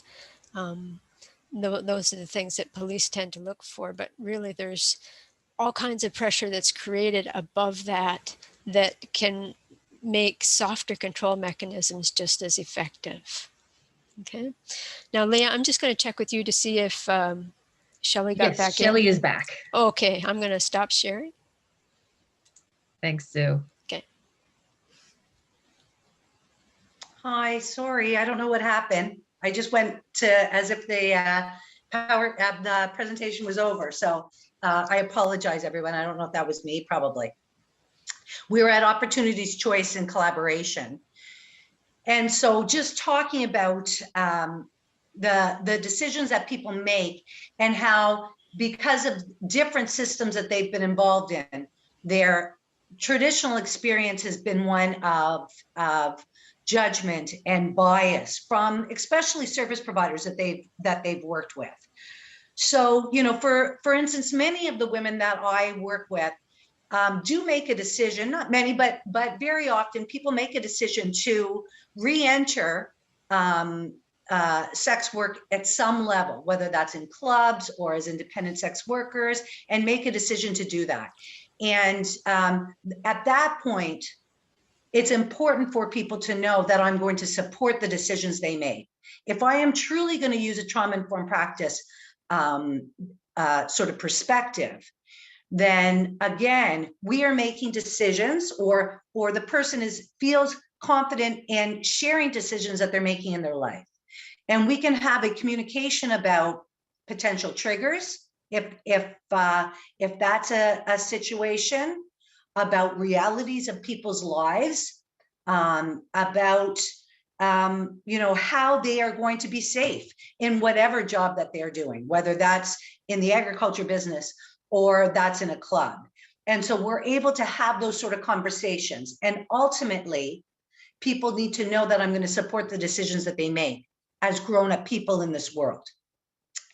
Those are the things that police tend to look for, but really there's all kinds of pressure that's created above that that can make softer control mechanisms just as effective. Okay. Now, Leah, I'm just going to check with you to see if Shelley got back in.
Shelley is back.
Okay, I'm going to stop sharing.
Thanks, Sue.
Okay.
Hi, sorry, I don't know what happened. I just went to as if the the presentation was over. So I apologize, everyone. I don't know if that was me, probably. We were at Opportunities, Choice, and Collaboration. And so just talking about the decisions that people make and how, because of different systems that they've been involved in, their traditional experience has been one of judgment and bias from especially service providers that they've worked with. So, for instance, many of the women that I work with do make a decision, not many, but very often people make a decision to re-enter sex work at some level, whether that's in clubs or as independent sex workers, and make a decision to do that. And at that point, it's important for people to know that I'm going to support the decisions they made. If I am truly going to use a trauma-informed practice sort of perspective, then again, we are making decisions, or the person feels confident in sharing decisions that they're making in their life. And we can have a communication about potential triggers if that's a situation. about realities of people's lives, about how they are going to be safe in whatever job that they're doing, whether that's in the agriculture business or that's in a club. And so we're able to have those sort of conversations. And ultimately, people need to know that I'm going to support the decisions that they make as grown-up people in this world.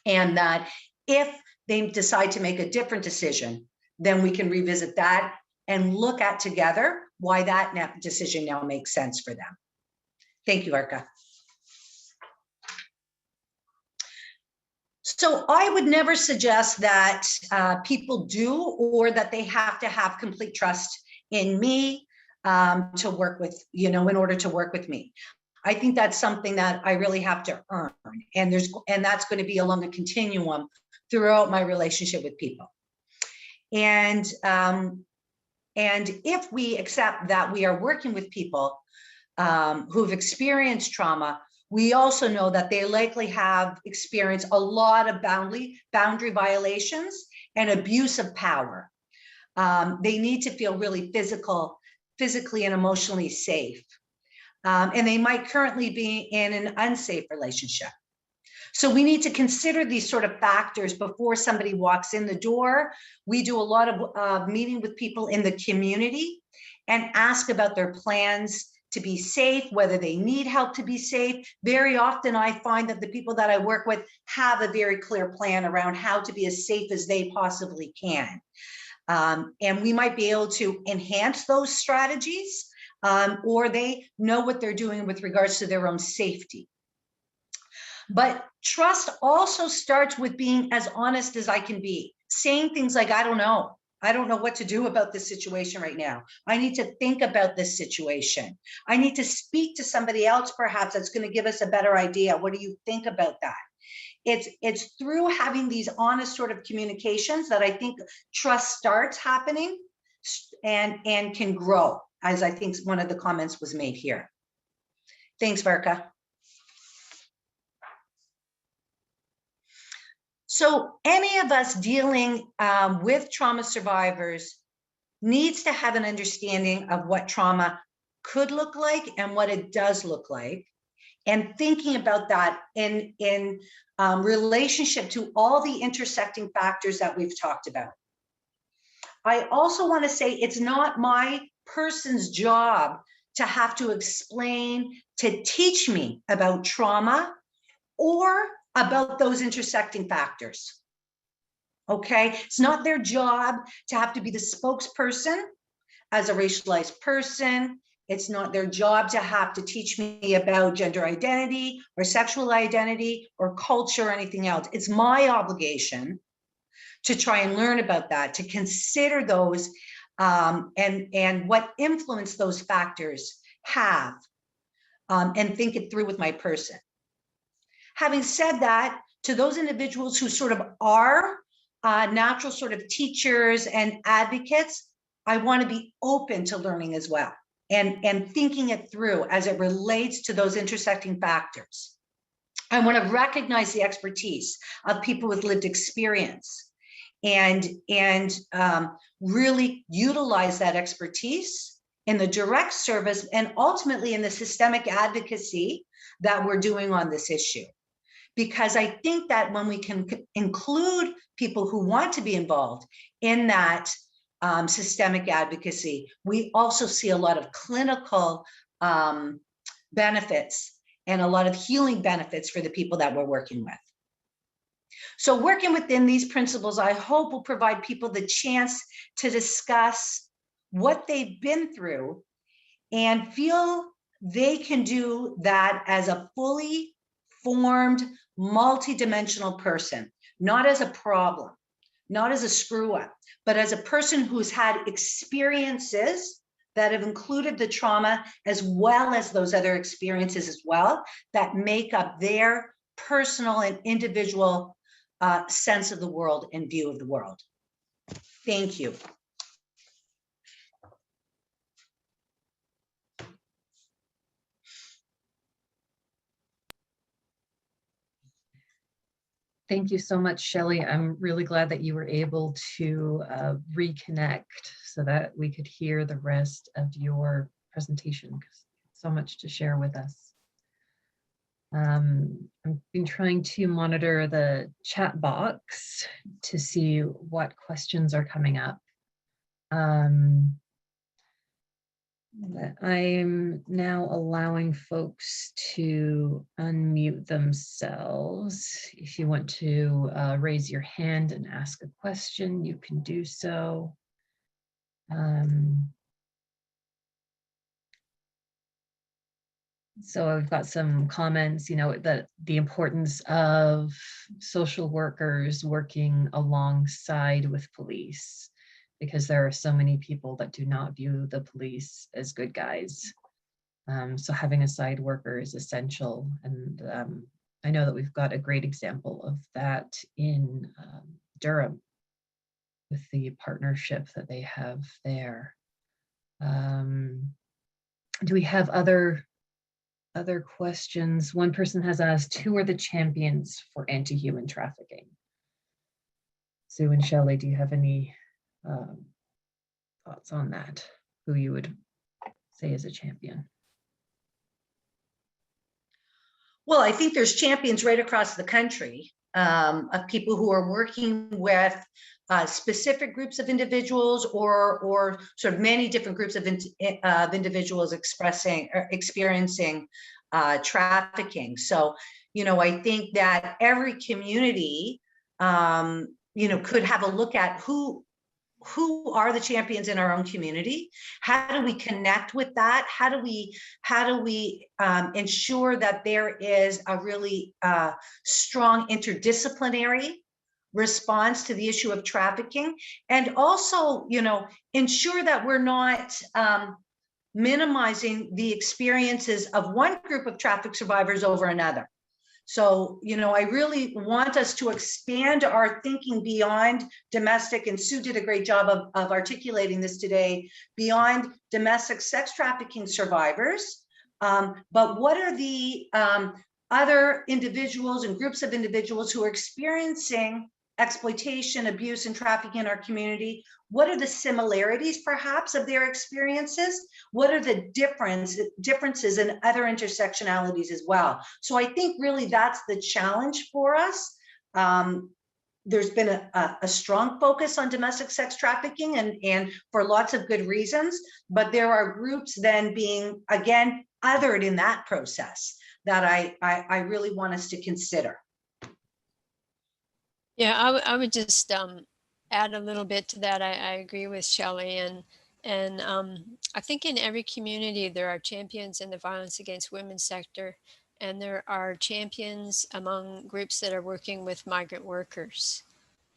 And that if they decide to make a different decision, then we can revisit that and look at together why that decision now makes sense for them. Thank you, Arka. So I would never suggest that people do, or that they have to have complete trust in me to work with, in order to work with me. I think that's something that I really have to earn. And that's going to be along a continuum throughout my relationship with people. And if we accept that we are working with people who've experienced trauma, we also know that they likely have experienced a lot of boundary violations and abuse of power. They need to feel really physically and emotionally safe. And they might currently be in an unsafe relationship. So we need to consider these sort of factors before somebody walks in the door. We do a lot of meeting with people in the community and ask about their plans to be safe, whether they need help to be safe. Very often I find that the people that I work with have a very clear plan around how to be as safe as they possibly can. And we might be able to enhance those strategies, or they know what they're doing with regards to their own safety. But trust also starts with being as honest as I can be, saying things like, I don't know what to do about this situation right now. I need to think about this situation. I need to speak to somebody else, perhaps, that's going to give us a better idea. What do you think about that? It's through having these honest sort of communications that I think trust starts happening and can grow, as I think one of the comments was made here. Thanks, Varka. So any of us dealing with trauma survivors needs to have an understanding of what trauma could look like and what it does look like, and thinking about that in relationship to all the intersecting factors that we've talked about. I also want to say it's not my person's job to have to explain, to teach me about trauma or about those intersecting factors. Okay, it's not their job to have to be the spokesperson as a racialized person. It's not their job to have to teach me about gender identity or sexual identity or culture or anything else. It's my obligation to try and learn about that, to consider those and what influence those factors have, and think it through with my person. Having said that, to those individuals who sort of are natural sort of teachers and advocates, I want to be open to learning as well and thinking it through as it relates to those intersecting factors. I want to recognize the expertise of people with lived experience and really utilize that expertise in the direct service and ultimately in the systemic advocacy that we're doing on this issue. Because I think that when we can include people who want to be involved in that systemic advocacy, we also see a lot of clinical benefits and a lot of healing benefits for the people that we're working with. So working within these principles, I hope will provide people the chance to discuss what they've been through and feel they can do that as a fully formed, multi-dimensional person, not as a problem, not as a screw up, but as a person who's had experiences that have included the trauma as well as those other experiences as well that make up their personal and individual sense of the world and view of the world. Thank you.
Thank you so much, Shelley. I'm really glad that you were able to reconnect so that we could hear the rest of your presentation, because so much to share with us. I've been trying to monitor the chat box to see what questions are coming up. I'm now allowing folks to unmute themselves. If you want to raise your hand and ask a question, you can do so. So I've got some comments, you know, that the importance of social workers working alongside with police, because there are so many people that do not view the police as good guys. So having a side worker is essential. And I know that we've got a great example of that in Durham with the partnership that they have there. Do we have other questions? One person has asked, who are the champions for anti-human trafficking? Sue and Shelley, do you have any thoughts on that? Who you would say is a champion?
Well, I think there's champions right across the country of people who are working with specific groups of individuals or sort of many different groups of individuals experiencing trafficking. So, you know, I think that every community, you know, could have a look at who are the champions in our own community. How do we connect with that? How do we ensure that there is a really strong interdisciplinary response to the issue of trafficking, and also, you know, ensure that we're not minimizing the experiences of one group of traffic survivors over another. So, you know, I really want us to expand our thinking beyond domestic, and Sue did a great job of articulating this today, beyond domestic sex trafficking survivors. But what are the other individuals and groups of individuals who are experiencing exploitation, abuse, and trafficking in our community? What are the similarities perhaps of their experiences? What are the differences and other intersectionalities as well? So I think really that's the challenge for us. There's been a strong focus on domestic sex trafficking, and for lots of good reasons, but there are groups then being, again, othered in that process that I really want us to consider.
Yeah, I would just add a little bit to that. I agree with Shelley, and I think in every community there are champions in the violence against women sector, and there are champions among groups that are working with migrant workers.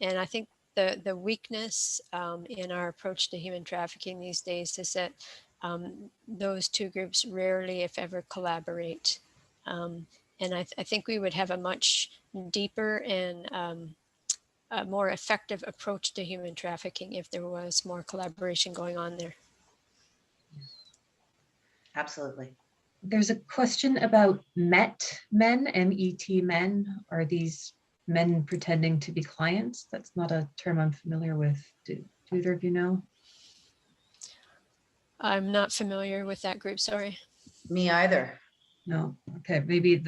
And I think the weakness in our approach to human trafficking these days is that those two groups rarely, if ever, collaborate. And I think we would have a much deeper and a more effective approach to human trafficking if there was more collaboration going on there.
Absolutely.
There's a question about MET men, M-E-T men. Are these men pretending to be clients? That's not a term I'm familiar with. Do either of you know?
I'm not familiar with that group, sorry.
Me either.
No, okay, maybe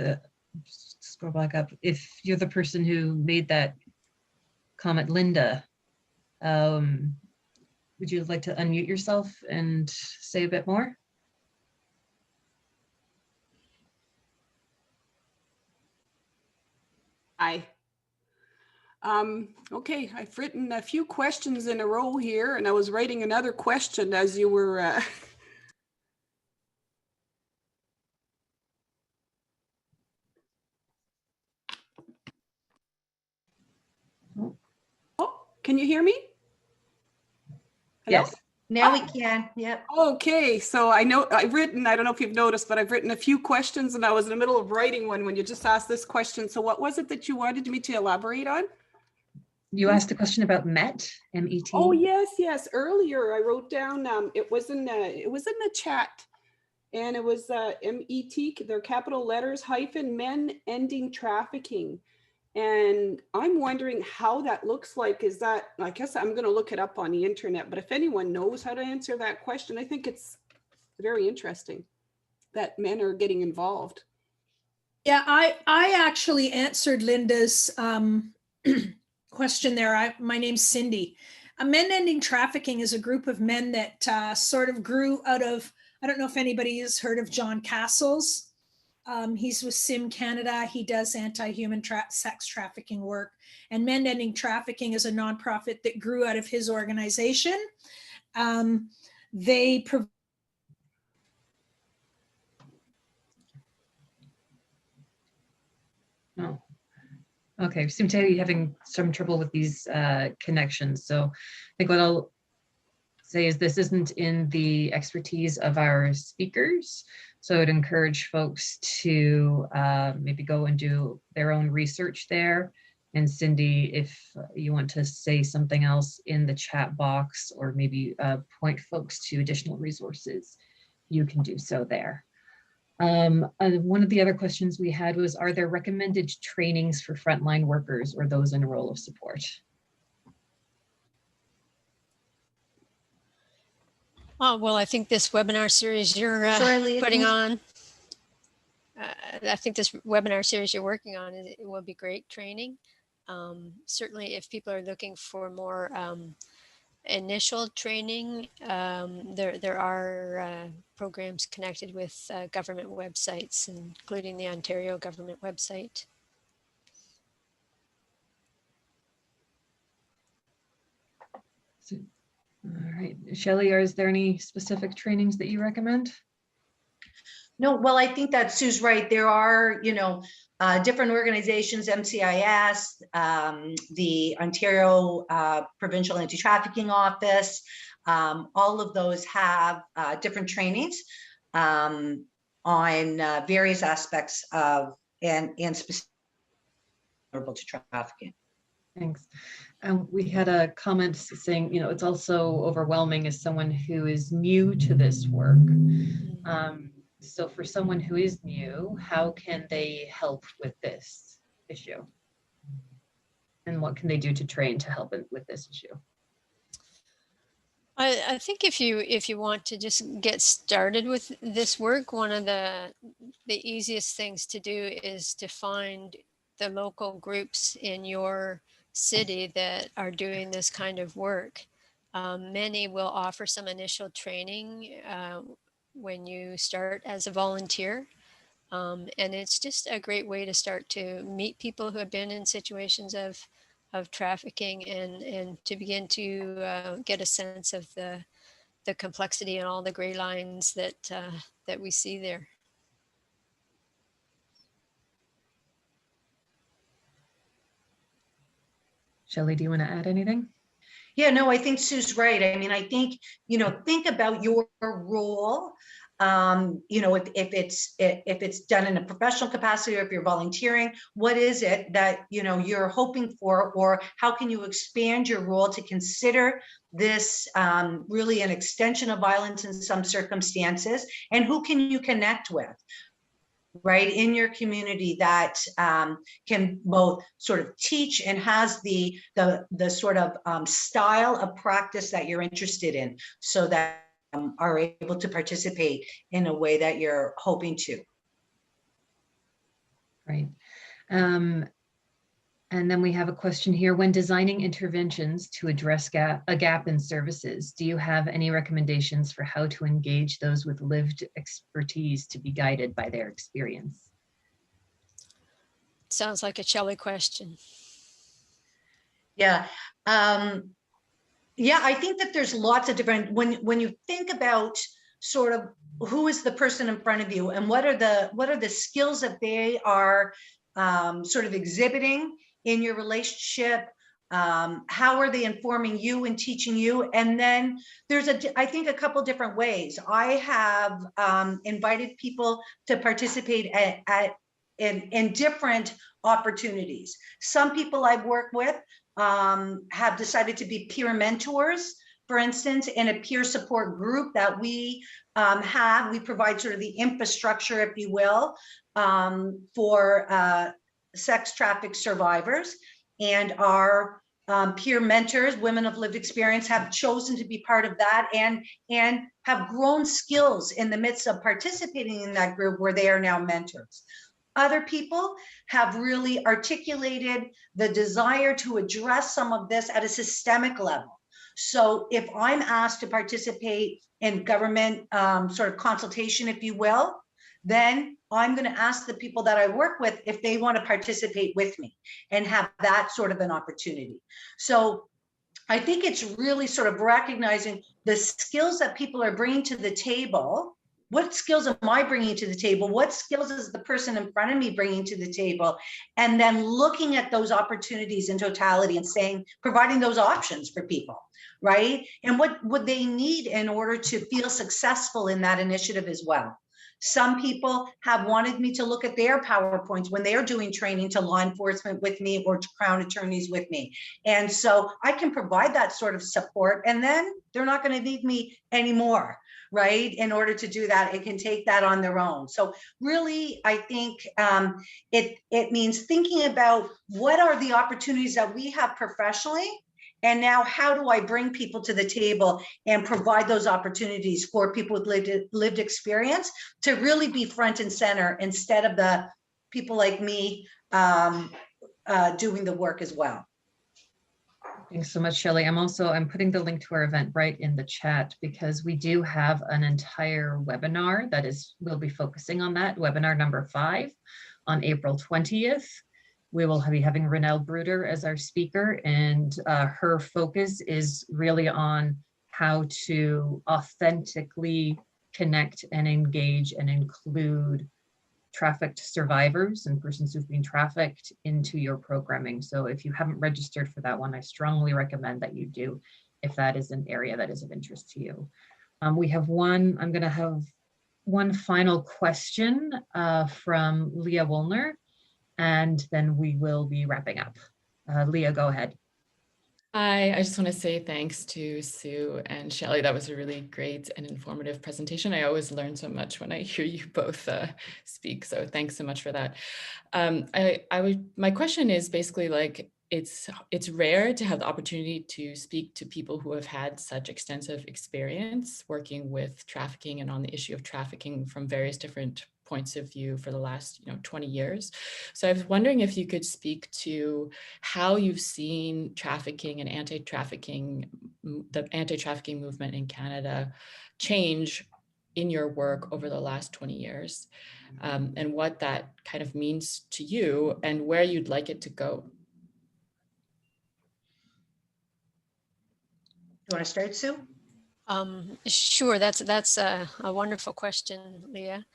scroll back up. If you're the person who made that comment, Linda, would you like to unmute yourself and say a bit more?
Hi. Okay, I've written a few questions in a row here, and I was writing another question as you were Oh, can you hear me? Hello?
Yes.
Now we can. Yep.
Okay, so I know I've written, I don't know if you've noticed, but I've written a few questions, and I was in the middle of writing one when you just asked this question. So what was it that you wanted me to elaborate on?
You asked a question about MET, M-E-T.
Oh yes. Earlier I wrote down it was in the chat, and it was MET. They're capital letters, hyphen, men ending trafficking. And I'm wondering how that looks like. Is that, I guess I'm going to look it up on the internet, but if anyone knows how to answer that question, I think it's very interesting that men are getting involved.
Yeah, I actually answered Linda's question there. My name's Cindy. Men Ending Trafficking is a group of men that sort of grew out of, I don't know if anybody has heard of John Castles. He's with SIM Canada. He does anti-human sex trafficking work. And Men Ending Trafficking is a nonprofit that grew out of his organization. They provide
Oh, okay. We seem to be having some trouble with these connections. So I think what I'll say is this isn't in the expertise of our speakers. So I'd encourage folks to maybe go and do their own research there. And Cindy, if you want to say something else in the chat box or maybe point folks to additional resources, you can do so there. One of the other questions we had was, are there recommended trainings for frontline workers or those in a role of support?
Oh, well, I think this webinar series you're putting on, I think this webinar series you're working on, it will be great training. Certainly if people are looking for more initial training, there are programs connected with government websites, including the Ontario government website.
So, all right, Shelley, is there any specific trainings that you recommend?
No, well, I think that Sue's right. There are, different organizations, MCIS, the Ontario Provincial Anti-Trafficking Office, all of those have different trainings on various aspects of and specific to trafficking.
Thanks. We had a comment saying, it's also overwhelming as someone who is new to this work. So for someone who is new, how can they help with this issue? And what can they do to train to help with this issue?
I think if you want to just get started with this work, one of the easiest things to do is to find the local groups in your city that are doing this kind of work. Many will offer some initial training when you start as a volunteer. And it's just a great way to start to meet people who have been in situations of trafficking and to begin to get a sense of the complexity and all the gray lines that we see there.
Shelley, do you want to add anything?
Yeah, no, I think Sue's right. I mean, I think, think about your role. If it's done in a professional capacity, or if you're volunteering, what is it that, you're hoping for, or how can you expand your role to consider this really an extension of violence in some circumstances, and who can you connect with? Right in your community that can both sort of teach and has the sort of style of practice that you're interested in, so that are able to participate in a way that you're hoping to.
Right. And then we have a question here. When designing interventions to address a gap in services, do you have any recommendations for how to engage those with lived expertise to be guided by their experience?
Sounds like a Shelley question.
Yeah. Yeah, I think that there's lots of different, when you think about sort of who is the person in front of you and what are the skills that they are sort of exhibiting in your relationship, how are they informing you and teaching you? And then there's I think a couple different ways. I have invited people to participate in different opportunities. Some people I've worked with have decided to be peer mentors, for instance, in a peer support group that we have. We provide sort of the infrastructure, if you will, for sex trafficked survivors, and our peer mentors, women of lived experience, have chosen to be part of that and have grown skills in the midst of participating in that group where they are now mentors. Other people have really articulated the desire to address some of this at a systemic level. So if I'm asked to participate in government sort of consultation, if you will, then I'm going to ask the people that I work with if they want to participate with me and have that sort of an opportunity. So I think it's really sort of recognizing the skills that people are bringing to the table. What skills am I bringing to the table? What skills is the person in front of me bringing to the table? And then looking at those opportunities in totality and saying, providing those options for people, right? And what would they need in order to feel successful in that initiative as well? Some people have wanted me to look at their PowerPoints when they're doing training to law enforcement with me or to Crown attorneys with me. And so I can provide that sort of support, and then they're not going to need me anymore, right? In order to do that, it can take that on their own. So really, I think it means thinking about what are the opportunities that we have professionally, and now how do I bring people to the table and provide those opportunities for people with lived experience to really be front and center instead of the people like me doing the work as well.
Thanks so much, Shelley. I'm putting the link to our event right in the chat because we do have an entire webinar we'll be focusing on that, webinar number 5 on April 20th. We will be having Renelle Bruder as our speaker, and her focus is really on how to authentically connect and engage and include trafficked survivors and persons who've been trafficked into your programming. So if you haven't registered for that one, I strongly recommend that you do if that is an area that is of interest to you. I'm going to have one final question from Leah Woolner, and then we will be wrapping up. Leah, go ahead.
Hi, I just want to say thanks to Sue and Shelley. That was a really great and informative presentation. I always learn so much when I hear you both speak, so thanks so much for that. My question is basically like, it's rare to have the opportunity to speak to people who have had such extensive experience working with trafficking and on the issue of trafficking from various different points of view for the last 20 years. So I was wondering if you could speak to how you've seen trafficking and the anti-trafficking movement in Canada change in your work over the last 20 years, and what that kind of means to you and where you'd like it to go.
You want to start, Sue?
Sure, that's a wonderful question, Leah.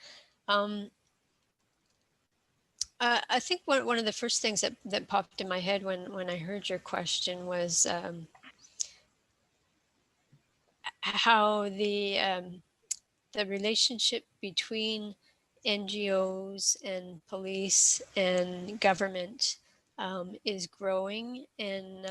I think one of the first things that popped in my head when I heard your question was how the relationship between NGOs and police and government is growing, and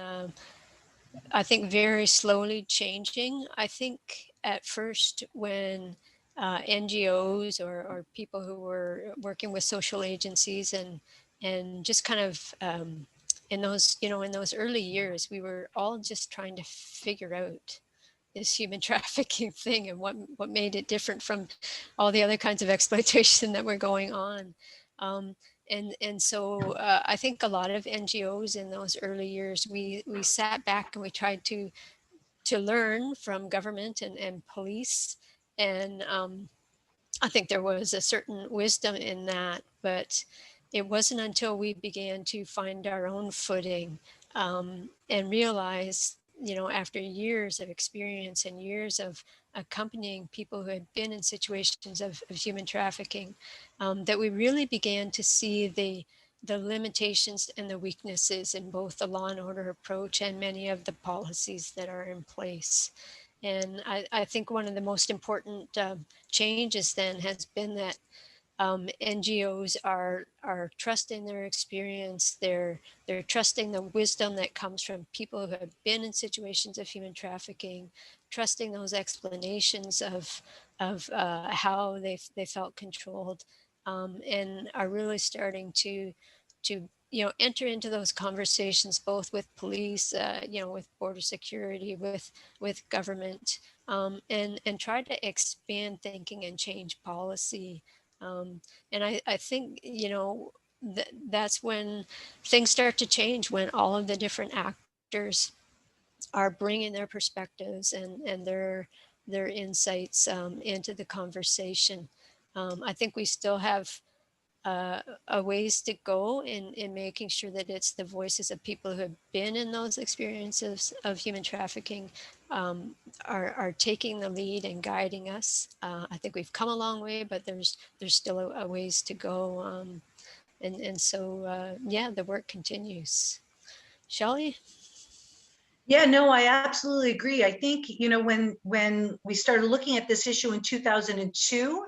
I think very slowly changing. I think at first when NGOs or people who were working with social agencies and just kind of in those early years, we were all just trying to figure out this human trafficking thing and what made it different from all the other kinds of exploitation that were going on. And so I think a lot of NGOs in those early years, we sat back and we tried to learn from government and police. And I think there was a certain wisdom in that, but it wasn't until we began to find our own footing and realize, after years of experience and years of accompanying people who had been in situations of human trafficking, that we really began to see the limitations and the weaknesses in both the law and order approach and many of the policies that are in place. And I think one of the most important changes then has been that NGOs are trusting their experience. They're trusting the wisdom that comes from people who have been in situations of human trafficking, trusting those explanations of how they felt controlled, and are really starting to enter into those conversations, both with police, with border security, with government, and try to expand thinking and change policy. And I think, that's when things start to change, when all of the different actors are bringing their perspectives and their insights into the conversation. I think we still have a ways to go in making sure that it's the voices of people who have been in those experiences of human trafficking are taking the lead and guiding us. I think we've come a long way, but there's still a ways to go. And so, yeah, the work continues. Shelley?
Yeah, no, I absolutely agree. I think, when we started looking at this issue in 2002,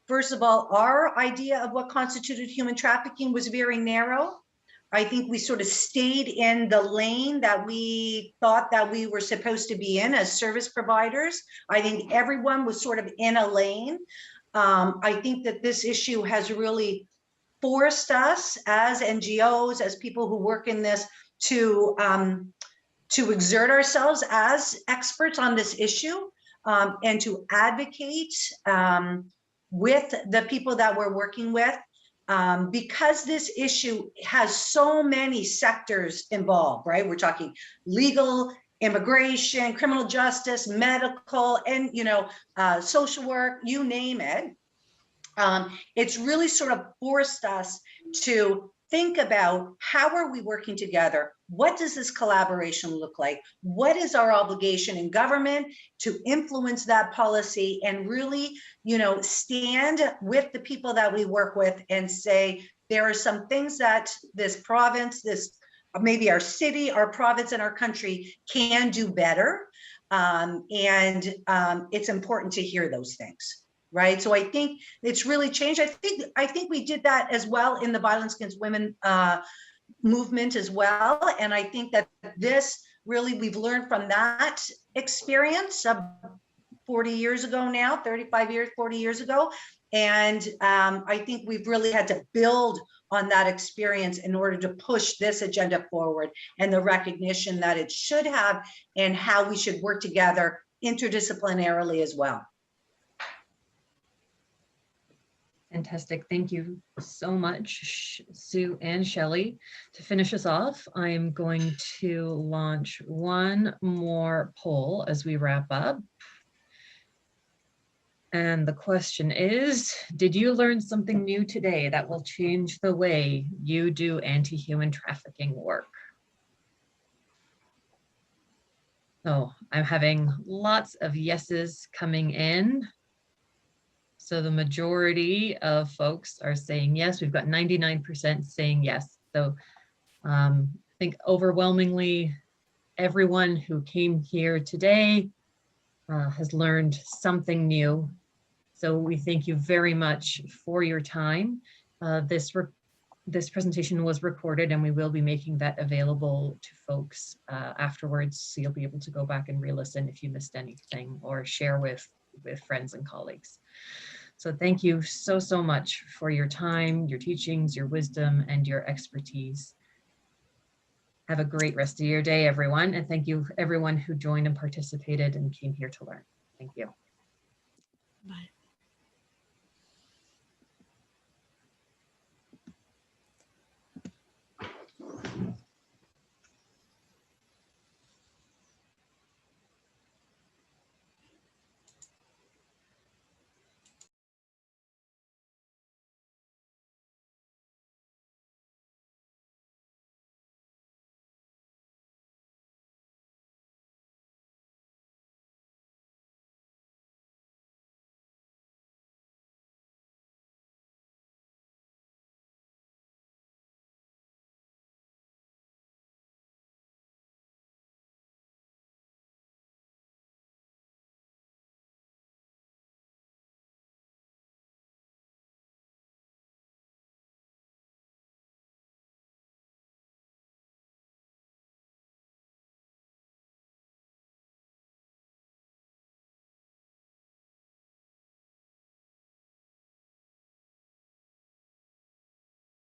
first of all, our idea of what constituted human trafficking was very narrow. I think we sort of stayed in the lane that we thought that we were supposed to be in as service providers. I think everyone was sort of in a lane. I think that this issue has really forced us as NGOs, as people who work in this, to exert ourselves as experts on this issue, and to advocate with the people that we're working with, because this issue has so many sectors involved, right? We're talking legal, immigration, criminal justice, medical, and social work, you name it. It's really sort of forced us to think about, how are we working together? What does this collaboration look like? What is our obligation in government to influence that policy and really, stand with the people that we work with and say, there are some things that this province, maybe our city, our province, and our country can do better. It's important to hear those things. Right. So I think it's really changed. I think we did that as well in the violence against women movement as well. And I think that this really, we've learned from that experience of 40 years ago now, 35 years, 40 years ago. And I think we've really had to build on that experience in order to push this agenda forward, and the recognition that it should have, and how we should work together interdisciplinarily as well.
Fantastic. Thank you so much, Sue and Shelley. To finish us off, I'm going to launch one more poll as we wrap up. And the question is, did you learn something new today that will change the way you do anti-human trafficking work? So I'm having lots of yeses coming in. So the majority of folks are saying yes. We've got 99% saying yes. So I think overwhelmingly everyone who came here today has learned something new. So we thank you very much for your time. This presentation was recorded, and we will be making that available to folks afterwards. So you'll be able to go back and re-listen if you missed anything, or share with friends and colleagues. So thank you so, so much for your time, your teachings, your wisdom, and your expertise. Have a great rest of your day, everyone. And thank you everyone who joined and participated and came here to learn. Thank you.
Bye.